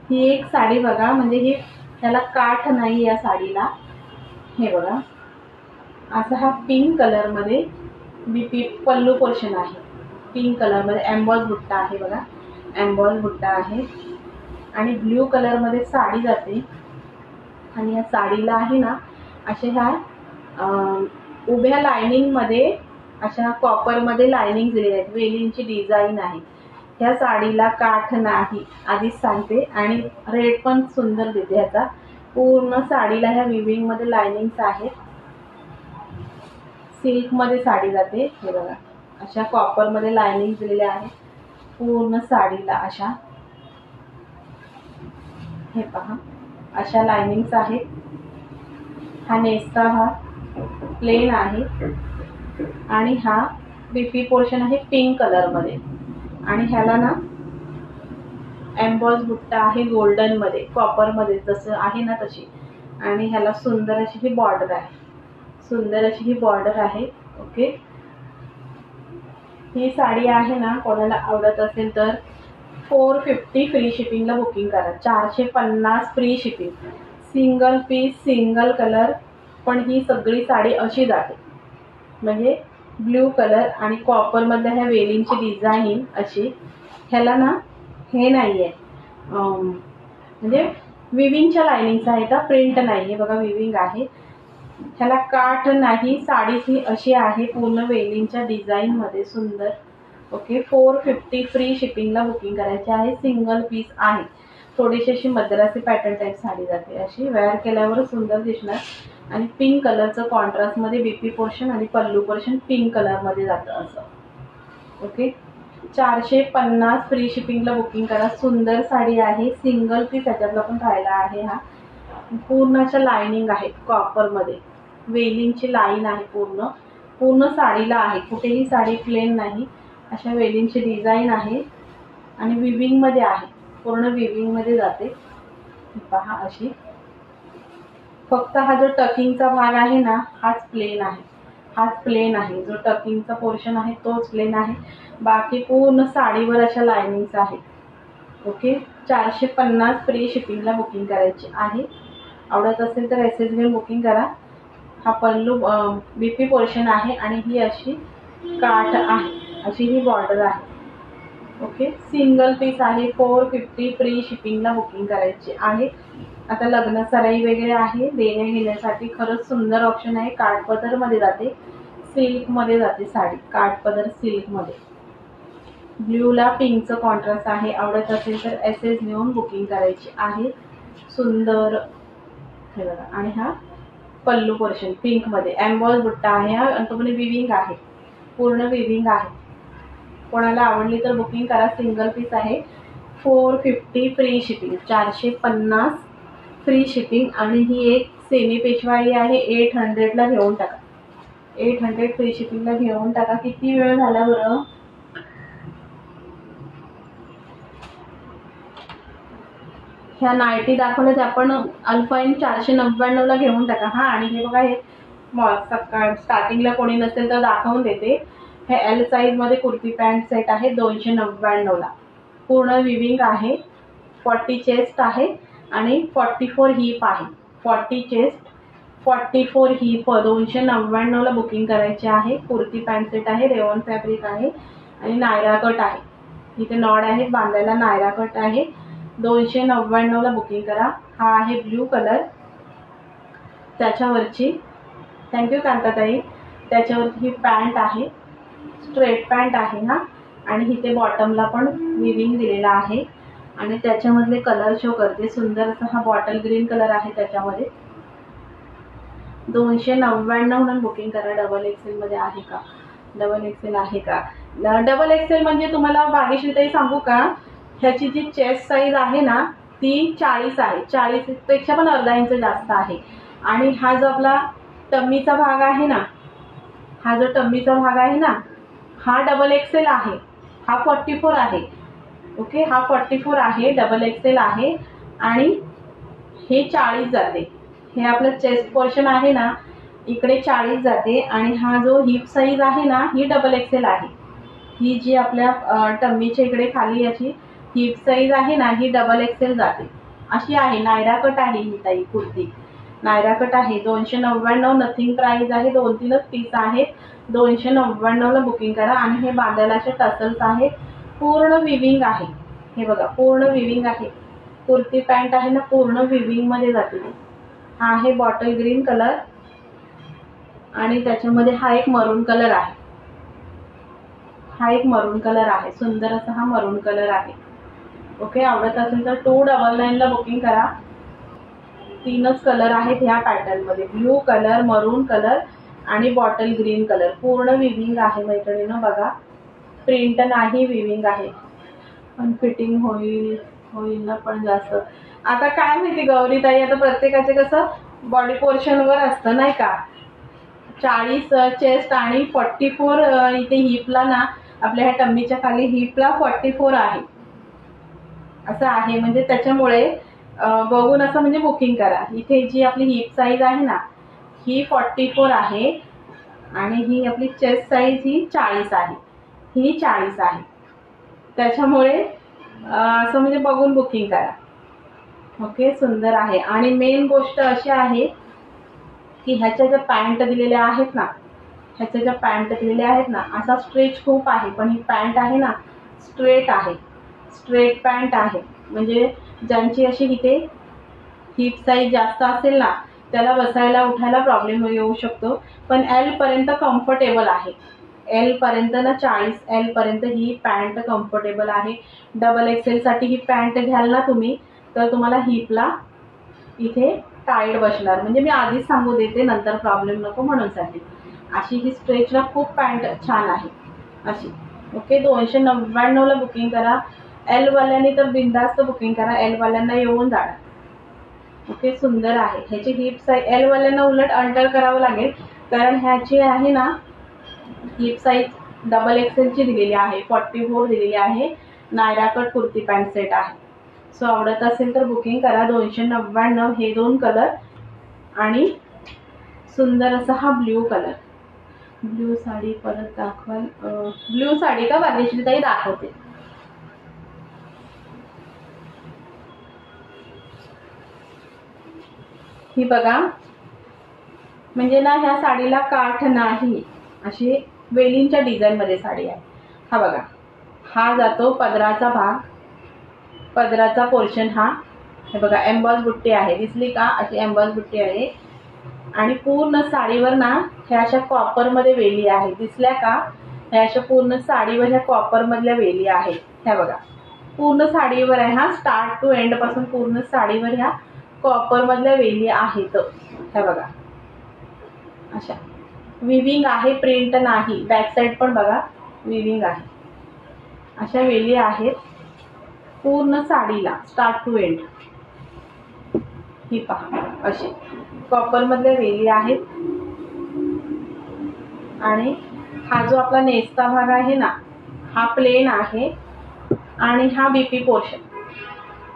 ही एक साडी बघा, म्हणजे ही त्याला काठ नाही या साडीला. हे बघा, असा हा पिंक कलरमध्ये बीपी पल्लू पोर्शन आहे. पिंक कलरमध्ये एम्बॉस बुट्टा आहे बघा, एम्बॉस बुट्टा आहे. आणि ब्ल्यू कलरमध्ये साडी जाते. आणि या साडीला आहे ना अशा ह्या उभ्या लायनिंगमध्ये, अशा कॉपरमध्ये लायनिंग दिलेली आहेत. वेलींची डिझाईन आहे. ह्या साडीला काठ नाही आधीच सांगते, आणि रेट पण सुंदर देते ह्याचा। पूर्ण साडीला ह्या विविंग मध्ये लाइनिंग्स आहेत। सिल्क मध्ये साडी जाते, हे बघा अशा कॉपर मध्ये लाइनिंग दिलेल्या आहेत पूर्ण साडीला अशा। हे पहा अशा लाइनिंग्स आहेत। हा नेस्ता हा प्लेन आहे आणि हा बीपी पोर्शन आहे पिंक कलर मध्ये, आणि ह्याला ना एम्बॉस बुट्टा आहे गोल्डन मध्ये, कॉपर मध्ये जसं आहे ना तशी, आणि ह्याला सुंदर अशी ही बॉर्डर आहे, सुंदर अशी ही बॉर्डर आहे। ओके, ही साडी आहे ना कोणाला आवडत असेल तर 450 फ्री शिपिंगला बुकिंग करा। 450 free shipping, single piece single colour, पण ही सगळी साडी अशी जाते, म्हणजे ब्ल्यू कलर आणि कॉपर मध्ये ह्या वेलिंगची डिझाईन अशी। ह्याला ना हे नाही आहे, म्हणजे विविंगच्या लाइनिंग्स आहेत, प्रिंट नाही आहे, बघा विविंग आहे। ह्याला काठ नाही, साडी ही अशी आहे पूर्ण वेलिंगच्या डिझाईन मध्ये सुंदर। ओके, 450 फ्री शिपिंगला बुकिंग करायची आहे, सिंगल पीस आहे। थोडीशी अशी मद्रासी पॅटर्न टाइप साडी जाते, अशी वेअर केल्यावर सुंदर दिसणार। आणि पिंक कलरचं कॉन्ट्रास्ट मध्ये बीपी पोर्शन आणि पल्लू पोर्शन पिंक कलर मध्ये जातं असं। ओके, 450 फ्री शिपिंगला बुकिंग करा। सुंदर साडी आहे, सिंगल पीस ह्याच्यातला पण राहिला आहे। हा पूर्ण अशा लाइनिंग आहेत कॉपर मध्ये, वेलिंगची लाईन आहे पूर्ण पूर्ण साडीला आहे, कुठेही साडी प्लेन नाही, अशा वेलिंगची डिझाईन आहे आणि विविंग मध्ये आहे, पूर्ण विविंग मध्ये जाते। पहा अशी, फक्त हा जो टकिंगचा भाग आहे ना हाच प्लेन आहे, हाच प्लेन आहे, जो टकिंगचा पोर्शन आहे तोच प्लेन आहे, बाकी पूर्ण साडीवर अशा लाइनिंग्स आहेत। ओके, 450 फ्री शिपिंगला बुकिंग करायची आहे। आवडत असेल तर एसएस घेऊन बुकिंग करा। हा पल्लू बीपी पोर्शन आहे आणि ही अशी काठ आहे, अशी ही बॉर्डर आहे। ओके, सिंगल पीस आहे, 450 फ्री शिपिंगला बुकिंग करायची आहे। आता लग्न सराई वगैरे आहे, देण्या घेण्यासाठी खरंच सुंदर ऑप्शन आहे। काठपदर मध्ये जाते, सिल्क मध्ये जाते साडी, काठपदर सिल्क मध्ये, ब्ल्यूला पिंकचं कॉन्ट्रास्ट आहे। आवडत असेल तर एसएस घेऊन बुकिंग करायची आहे, सुंदर। हे बघा, आणि हा पल्लू पोर्शन पिंक मध्ये एम्बॉस बुट्टा आहे हा, आणि तो पण विविंग आहे, पूर्ण विविंग आहे। कोणाला आवडली तर बुकिंग करा, सिंगल पीस आहे, 450 फ्री शिपिंग, 450 फ्री शिपिंग। आणि ही एक सेमी पेशवाई आहे, 800ला घेऊन टाका, 800 फ्री शिपिंगला घेऊन टाका। किती वेळ झाला बरं? ह्या नाईटी दाखवल्या त्या पण अल्फाईन 499ला घेऊन टाका हा। आणि हे बघा, हे सकाळ स्टार्टिंगला कोणी नसेल तर दाखवून देते, हे एल साईज मध्ये कुर्ती पॅन्ट सेट आहे 299ला, पूर्ण विविंग आहे, 40 चेस्ट आहे आणि 44 हीप आहे, 40 चेस्ट 44 हीप, 299ला बुकिंग करायची आहे। कुर्ती पॅन्ट सेट आहे, रेवॉन फॅब्रिक आहे आणि नायरा कट आहे, इथे नॉड आहे बांधायला, नायरा कट आहे, 299ला बुकिंग करा। हा आहे ब्ल्यू कलर, त्याच्यावरची, थँक्यू कांताताई, त्याच्यावरची ही पॅन्ट आहे, स्ट्रेट पॅन्ट आहे हा, आणि इथे बॉटमला पण विविंग दिलेला आहे, आणि त्याच्यामधले कलर शो करते, सुंदर असा हा बॉटल ग्रीन कलर आहे त्याच्यामध्ये। 299ला बुकिंग करा। डबल एक्सेल मध्ये आहे का? डबल एक्सेल आहे का? डबल एक्सेल म्हणजे तुम्हाला भाग्यश्री ताई सांगू का, ह्याची जी चेस्ट साईज आहे ना ती 40 आहे, 40 पेक्षा पण अर्धा इंच जास्त आहे। आणि हा जो आपला टम्मीचा भाग आहे ना, हा जो टम्मीचा भाग आहे ना, हा डबल एक्सेल आहे, हा 44 आहे। ओके, हा 44 आहे, डबल एक्सेल आहे, आणि हे 40 जाते। हे आपलं चेस्ट पोर्शन आहे ना, इकडे 40 जाते, आणि हा जो हिप साईज आहे ना ही डबल एक्सेल आहे। ही जी आपल्या टम्मीच्या इकडे खाली अशी हिप साईज आहे ना ही डबल एक्सेल जाते, अशी आहे। नायरा कट आहे ही ताई कुर्ती, नायरा कट आहे, 299, नथिंग प्राइस आहे, 2-3च पीस आहेत, 299ला बुकिंग करा। आणि हे बांधायला असे टसल्स आहेत, पूर्ण विविंग आहे, हे बघा पूर्ण विविंग आहे, कुर्ती पॅन्ट आहे ना पूर्ण विविंग मध्ये जाते। हा आहे बॉटल ग्रीन कलर, आणि त्याच्यामध्ये हा एक मरून कलर आहे, हा एक मरून कलर आहे, सुंदर असा हा मरून कलर आहे. ओके, आवडत असेल तर 299ला बुकिंग करा. 3च कलर आहेत ह्या पॅटर्नमध्ये, ब्ल्यू कलर, मरून कलर आणि बॉटल ग्रीन कलर. पूर्ण विविंग आहे मैत्रिणींनो, बघा प्रिंट नाही, विविंग आहे. पण फिटिंग होईल ना पण जास्त. आता काय माहिती गौरीताई, आता प्रत्येकाचे कसं बॉडी पोर्शनवर असतं नाही का. 40 चेस्ट आणि 44 इथे हिपला ना, आपल्या ह्या टम्मीच्या खाली हिपला 44 आहे, असं आहे. म्हणजे त्याच्यामुळे बघून असं म्हणजे बुकिंग करा. इथे जी आपली हिप साईज आहे ना, ही 44 आहे आणि ही आपली चेस्ट साईज ही 40 आहे, ही 40 आहे. त्याच्यामुळे असं म्हणजे बघून बुकिंग करा. ओके, सुंदर आहे. आणि मेन गोष्ट अशी आहे की ह्याच्या ज्या पॅन्ट दिलेल्या आहेत ना, असा स्ट्रेच खूप आहे, पण ही पॅन्ट आहे ना स्ट्रेट आहे, स्ट्रेट पॅन्ट आहे. म्हणजे ज्यांची अशी इथे हिप साईज जास्त असेल ना, त्याला बसायला उठायला प्रॉब्लेम येऊ शकतो. पण L पर्यंत कम्फर्टेबल आहे. L पर्यंत ना 40 L पर्यंत ही पॅन्ट कम्फर्टेबल आहे. डबल XL साठी ही पॅन्ट घ्याल ना तुम्ही, तर तुम्हाला हिपला इथे टाईट बसणार. म्हणजे मी आधीच सांगू देते, नंतर प्रॉब्लेम नको म्हणून साठी. अशी ही स्ट्रेचला खूप पॅन्ट छान आहे अशी. ओके, 299ला बुकिंग करा. L वाल्यांनी तर बिंदास्त बुकिंग करा, L वाल्यांना येऊन जाणार. ओके, सुंदर आहे. ह्याची हिप साईज L वाल्यांना उलट अल्टर करावं लागेल, कारण ह्याची आहे ना हिप साईज डबल XL ची दिलेली आहे, 44 दिलेली आहे. Naira cut kurti pant set आहे. सो आवडत असेल तर बुकिंग करा. 299 हे 2 कलर आणि सुंदर असा हा ब्ल्यू कलर. ब्ल्यू साडी परत दाखवाल, ब्ल्यू साडी का भाग्यश्री ताई दाखवते. ही बघा, म्हणजे ना ह्या साडीला काठ नाही, अशी वेलींच्या डिझाईनमध्ये साडी आहे. हा बघा, हा जातो पदराचा भाग, पदराचा पोर्शन हा. हे बघा एम्बॉस बुट्टी आहे, दिसली का, अशी एम्बॉस बुट्टी आहे. आणि पूर्ण साडीवर ना ह्या अशा कॉपरमध्ये वेली आहे, दिसल्या का. ह्या अशा पूर्ण साडीवर ह्या कॉपरमधल्या वेली आहेत. ह्या बघा पूर्ण साडीवर आहे, हा स्टार्ट टू एंड पासून पूर्ण साडीवर ह्या कॉपरमधल्या वेली आहेत. ह्या बघा अशा विविंग आहे, प्रिंट नाही. बॅक साईड पण बघा विविंग आहे, अशा वेली आहेत पूर्ण साडीला स्टार्ट टू एंड. ही पहा अशी कॉपरमधल्या वेली आहेत. आणि हा जो आपला नेसता भाग आहे ना, हा प्लेन आहे. आणि हा बीपी पोर्शन,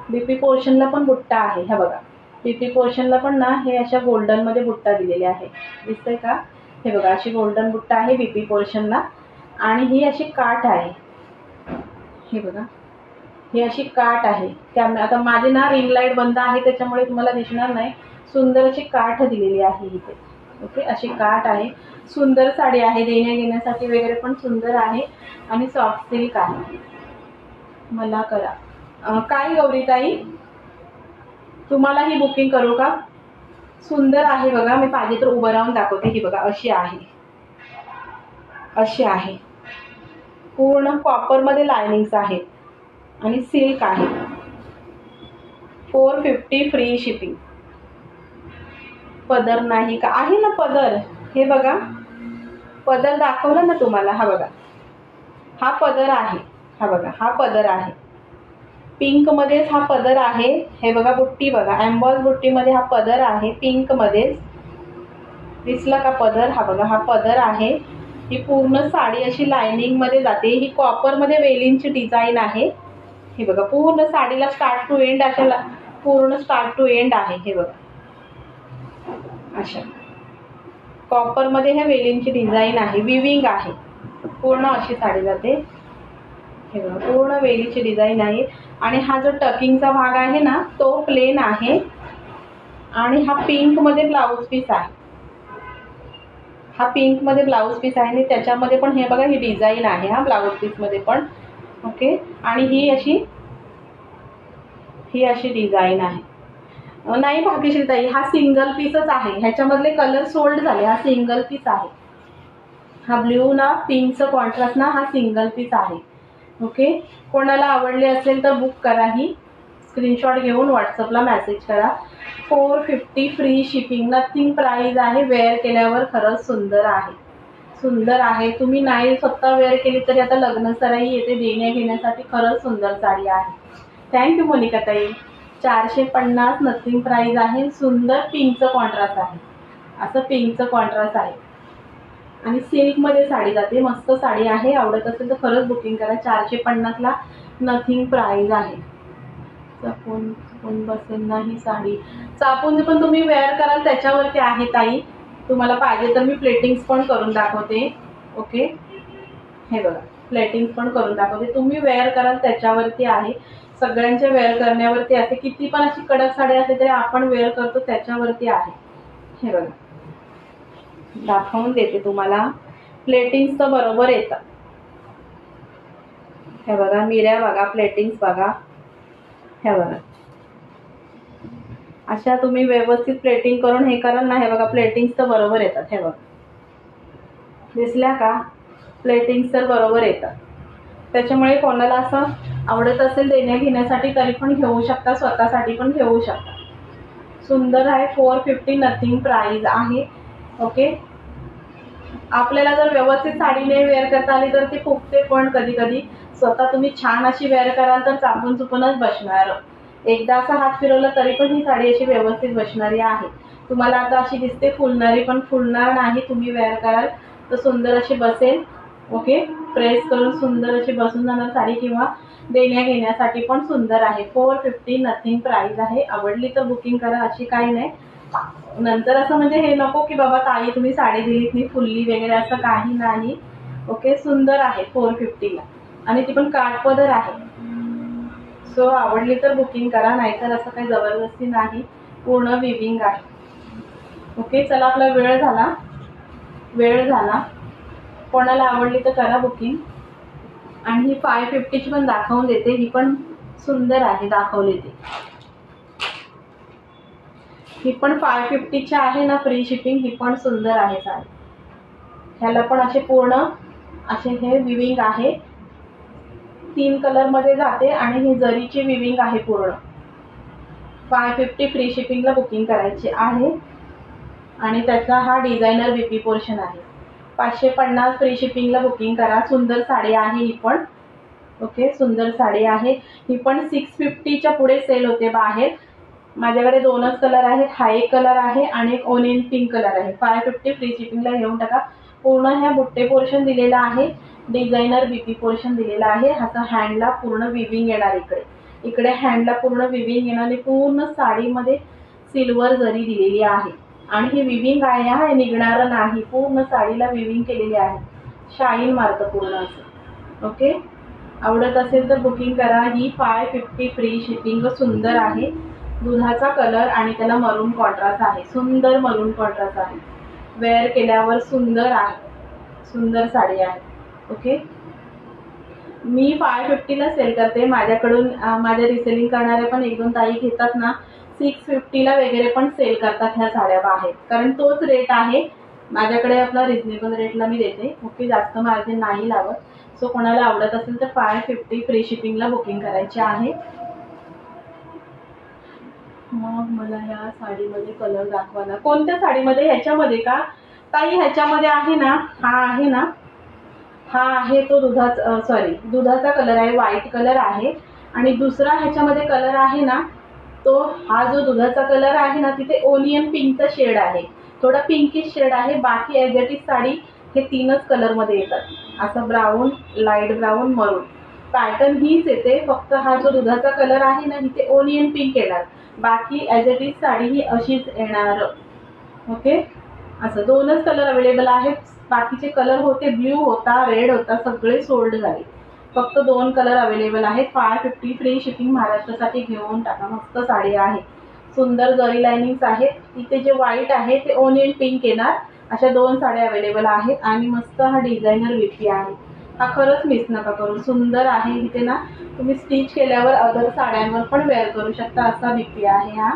बीपी पोर्शनला पण बुट्टा आहे. ह्या बघा बीपी पोर्शनला पण ना हे अशा गोल्डनमध्ये बुट्टा दिलेले आहे, दिसतंय का. हे बघा अशी गोल्डन बुट्टा आहे बीपी पोर्शनला. आणि ही अशी काठ आहे, हे बघा ही अशी काठ आहे. त्यामुळे आता माझी ना रिंग लाईट बंद आहे, त्याच्यामुळे तुम्हाला दिसणार नाही. सुंदर अशी काठ दिलेली आहे इथे. ओके, अशी काठ आहे. सुंदर साडी आहे, देण्या घेण्यासाठी वगैरे पण सुंदर आहे. आणि सॉफ्ट सिल्क आहे. मला करा काय गौरीताई, तुम्हाला ही बुकिंग करू का. सुंदर आहे बघा, मी पाहिजे तर उभं राहून दाखवते. ही बघा अशी आहे, अशी आहे. पूर्ण कॉपरमध्ये लायनिंग्स आहेत आणि सिल्क आहे. 450 फ्री शिपिंग. पदर नाही का, आहे ना पदर. हे बघा पदर दाखवला ना तुम्हाला. हा बघा हा पदर आहे, हा बघा हा पदर आहे. पिंक मध्येच हा पदर आहे. हे बघा बुट्टी बघा, एम्बॉस बुट्टीमध्ये हा पदर आहे, पिंक मध्येच. दिसला का पदर. हा बघा हा पदर आहे. ही पूर्ण साडी अशी लायनिंग मध्ये जाते. ही कॉपर मध्ये वेलींची डिझाईन आहे. हे बघा पूर्ण साडीला स्टार्ट टू एंड अशा पूर्ण स्टार्ट टू एंड आहे. हे बघा अशा कॉपर मध्ये ह्या वेलींची डिझाईन आहे, विविंग आहे. पूर्ण अशी साडी जाते. हे बघा पूर्ण वेलीची डिझाईन आहे. आणि हा जो टकिंगचा भाग आहे ना तो प्लेन आहे. आणि हा पिंक मध्ये ब्लाऊज पीस आहे, हा पिंक मध्ये ब्लाऊज पीस आहे. आणि त्याच्यामध्ये पण हे बघा ही डिझाईन आहे हा ब्लाऊज पीस मध्ये पण. ओके, आणि ही अशी डिझाईन आहे. नाही भाग्यश्री ताई, हा सिंगल पीसच आहे. ह्याच्यामधले कलर सोल्ड झाले, हा सिंगल पीस आहे. हा ब्ल्यू ना पिंकचं कॉन्ट्रास्ट ना हा सिंगल पीस आहे. ओके, कोणाला आवडले असेल तर बुक करा. ही स्क्रीनशॉट घेऊन व्हॉट्सअपला मेसेज करा. 450 फ्री शिपिंग, नथिंग प्राइस आहे. वेअर केल्यावर खरंच सुंदर आहे, सुंदर आहे. तुम्ही नाही स्वतः वेअर केली तरी आता लग्न सराई येते देण्या घेण्यासाठी खरंच सुंदर साडी आहे. थँक्यू मोनिका ताई. 450 नथिंग प्राइस आहे. सुंदर पिंकचं कॉन्ट्रास्ट आहे, असं पिंकचं कॉन्ट्रास्ट आहे आणि सिल्कमध्ये साडी जाते. मस्त साडी आहे. आवडत असेल तर खरंच बुकिंग करा. 450ला नथिंग प्राइस आहे. चापून बसेल ना ही साडी. चापून पण तुम्ही वेअर कराल त्याच्यावरती आहे ताई. तुम्हाला पाहिजे तर मी प्लेटिंग्स पण करून दाखवते. ओके, हे बघा प्लेटिंग्स पण करून दाखवते. तुम्ही वेअर कराल त्याच्यावरती आहे. सगळ्यांच्या वेअर करण्यावरती असते. किती पण अशी कडक साडी असते तरी आपण वेअर करतो त्याच्यावरती आहे. हे बघा दाखवून देते तुम्हाला. प्लेटिंग्स तर बरोबर येतात. हे बघा मिऱ्या बघा, प्लेटिंग्स बघा. हे बघा अशा तुम्ही व्यवस्थित प्लेटिंग करून हे कराल ना. हे बघा प्लेटिंग्स तर बरोबर येतात. हे बघा दिसल्या का, प्लेटिंग्स तर बरोबर येतात. त्याच्यामुळे कोणाला असं आवडत असेल देण्या घेण्यासाठी तरी पण घेऊ शकता, स्वतःसाठी पण घेऊ शकता. सुंदर आहे. 450 नथिंग प्राइस आहे. ओके, आपल्याला जर व्यवस्थित साडीने वेअर करता आली तर ती फुगते पण कधी कधी. स्वतः तुम्ही छान अशी वेअर कराल तर चापून चुपूनच बसणार. एकदा असा हात फिरवला तरी पण ही साडी अशी व्यवस्थित बसणारी आहे. तुम्हाला आता अशी दिसते फुलणारी, पण फुलणार नाही. तुम्ही वेअर कराल तर सुंदर अशी बसेल. ओके, प्रेस करून सुंदर अशी बसून जाणार साडी किंवा देण्या घेण्यासाठी पण सुंदर आहे. 450 नथिंग प्राइस आहे. आवडली तर बुकिंग करा, अशी काही नाही. नंतर असं म्हणजे हे नको की बाबा ताई तुम्ही साडी दिलीत नाही फुलली वगैरे, असं काही नाही. ओके, सुंदर आहे 450ला आणि ती पण काठपदर आहे. सो आवडली तर बुकिंग करा, नाहीतर असं काही जबरदस्ती नाही. पूर्ण विविंग आहे. ओके, चला आपला वेळ झाला. कोणाला आवडली तर करा बुकिंग. आणि ही 550ची पण दाखवून देते. ही पण सुंदर आहे, दाखवली ती. ही पण 550ची आहे ना फ्री शिपिंग. ही पण सुंदर आहे साडी. ह्याला पण असे पूर्ण असे हे विविंग आहे. 3 कलरमध्ये जाते आणि ही जरीची विविंग आहे पूर्ण. 550 फ्री शिपिंगला बुकिंग करायची आहे आणि त्याचा हा डिझायनर बीपी पोर्शन आहे. 550 फ्री शिपिंगला बुकिंग करा. सुंदर साडी आहे ही पण. ओके, सुंदर साडी आहे ही पण. 650च्या पुढे सेल होते बाहेर. माझ्याकडे 2च कलर आहेत. हा एक कलर आहे आणि एक ओनियन पिंक कलर आहे. 550 फ्री शिपिंगला घेऊन टाका. पूर्ण ह्या बुट्टे पोर्शन दिलेला आहे, डिझायनर बीपी पोर्शन दिलेला आहे. ह्याचा हँडला पूर्ण विविंग येणार. इकडे हँडला पूर्ण विविंग येणार आणि पूर्ण साडीमध्ये सिल्वर जरी दिलेली आहे आणि ही विविंग आहे हा, निघणार नाही. पूर्ण साडीला विविंग केलेली आहे, शाईन मारतं पूर्ण असं. ओके, आवडत असेल तर बुकिंग करा. ही 550 फ्री शिपिंग. सुंदर आहे, दुधाचा कलर आणि त्याला मरून कॉन्ट्रास्ट आहे. सुंदर मरून कॉन्ट्रास्ट आहे. वेअर केल्यावर सुंदर आहे, सुंदर साडी आहे. ओके, मी 550ला सेल करते. माझ्याकडून माझ्या रिसेलिंग करणारे पण 1-2 ताई घेतात ना, 650ला वगैरे पण सेल करतात ह्या साड्या बाहेर. कारण तोच रेट आहे माझ्याकडे. आपला रिजनेबल रेटला मी देते. ओके, जास्त मार्जिन नाही लावत. सो कोणाला आवडत असेल तर 550 फ्री शिपिंगला बुकिंग करायची आहे. मग मला ह्या साडीमध्ये कलर दाखवा ना. कोणत्या साडीमध्ये? ह्याच्यामध्ये का ताई? ह्याच्यामध्ये आहे ना, हा आहे ना, हा आहे तो दुधाचा कलर आहे, व्हाईट कलर आहे. आणि दुसरा ह्याच्यामध्ये कलर आहे ना, तो हा जो दुधाचा कलर आहे ना, तिथे ओनियन पिंकचा शेड आहे, थोडा पिंकिश शेड आहे. बाकी ॲज इट इज साडी हे 3च कलरमध्ये येतात. असं ब्राऊन, लाईट ब्राऊन, मरून पॅटर्न हीच येते. फक्त हा जो दुधाचा कलर आहे ना, इथे ओनियन पिंक येणार. बाकी ॲज इट इज साडी ही अशीच येणार. ओके, असं 2च कलर अवेलेबल आहेत. बाकीचे कलर होते, ब्ल्यू होता, रेड होता, सगळे सोल्ड झाले. फक्त 2 कलर अवेलेबल आहेत. 550 फ्री शिपिंग महाराष्ट्रासाठी घेऊन टाका. मस्त साडी आहे, सुंदर जरी लाइनिंग्स आहेत. इथे जे व्हाईट आहे ते ओनियन पिंक येणार. अशा 2 साड्या अवेलेबल आहेत आणि मस्त हा डिझायनर बीपी आहे. हा खरंच मिस नका करू, सुंदर आहे. इथे ना तुम्ही स्टिच केल्यावर अदर साड्यांवर पण वेअर करू शकता, असा बीपी आहे हा.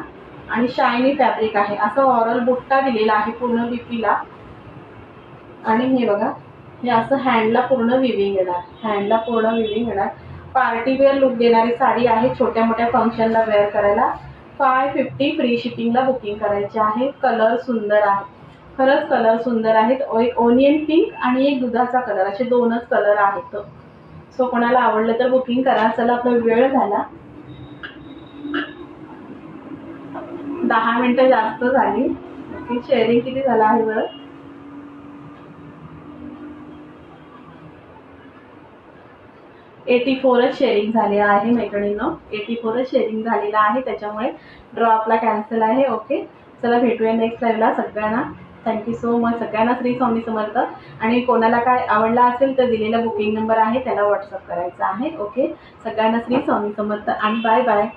आणि शायनी फॅब्रिक आहे. असं ऑरल बुट्टा दिलेला आहे पूर्ण बीपीला. आणि हे बघा हे असं हँडला पूर्ण विविंग येणार, हँडला पूर्ण विविंग येणार. पार्टी वेअर लुक देणारी साडी आहे, छोट्या मोठ्या फंक्शनला वेअर करायला. 550 फ्री शिपिंगला बुकिंग करायची आहे. कलर सुंदर आहे, खरंच कलर सुंदर आहेत. एक ओनियन पिंक आणि एक दुधाचा कलर, असे दोनच कलर आहेत. सो कोणाला आवडलं तर बुकिंग करा. चला आपला वेळ झाला, 10 मिनिटं जास्त झाली. ओके, शेअरिंग किती झालं आहे बरं? 84च शेअरिंग झाले आहे मैत्रिणींनो, 84च शेअरिंग झालेलं आहे, त्याच्यामुळे ड्रॉ आपला कॅन्सल आहे. ओके, चला भेटूया नेक्स्ट लाईव्हला. सगळ्यांना थँक्यू सो मच. सगळ्यांना श्री स्वामी समर्थ. आणि कोणाला काय आवडला असेल तर दिलेला बुकिंग नंबर आहे त्याला व्हॉट्सअप करायचा आहे. ओके, सगळ्यांना श्री स्वामी समर्थ आणि बाय बाय.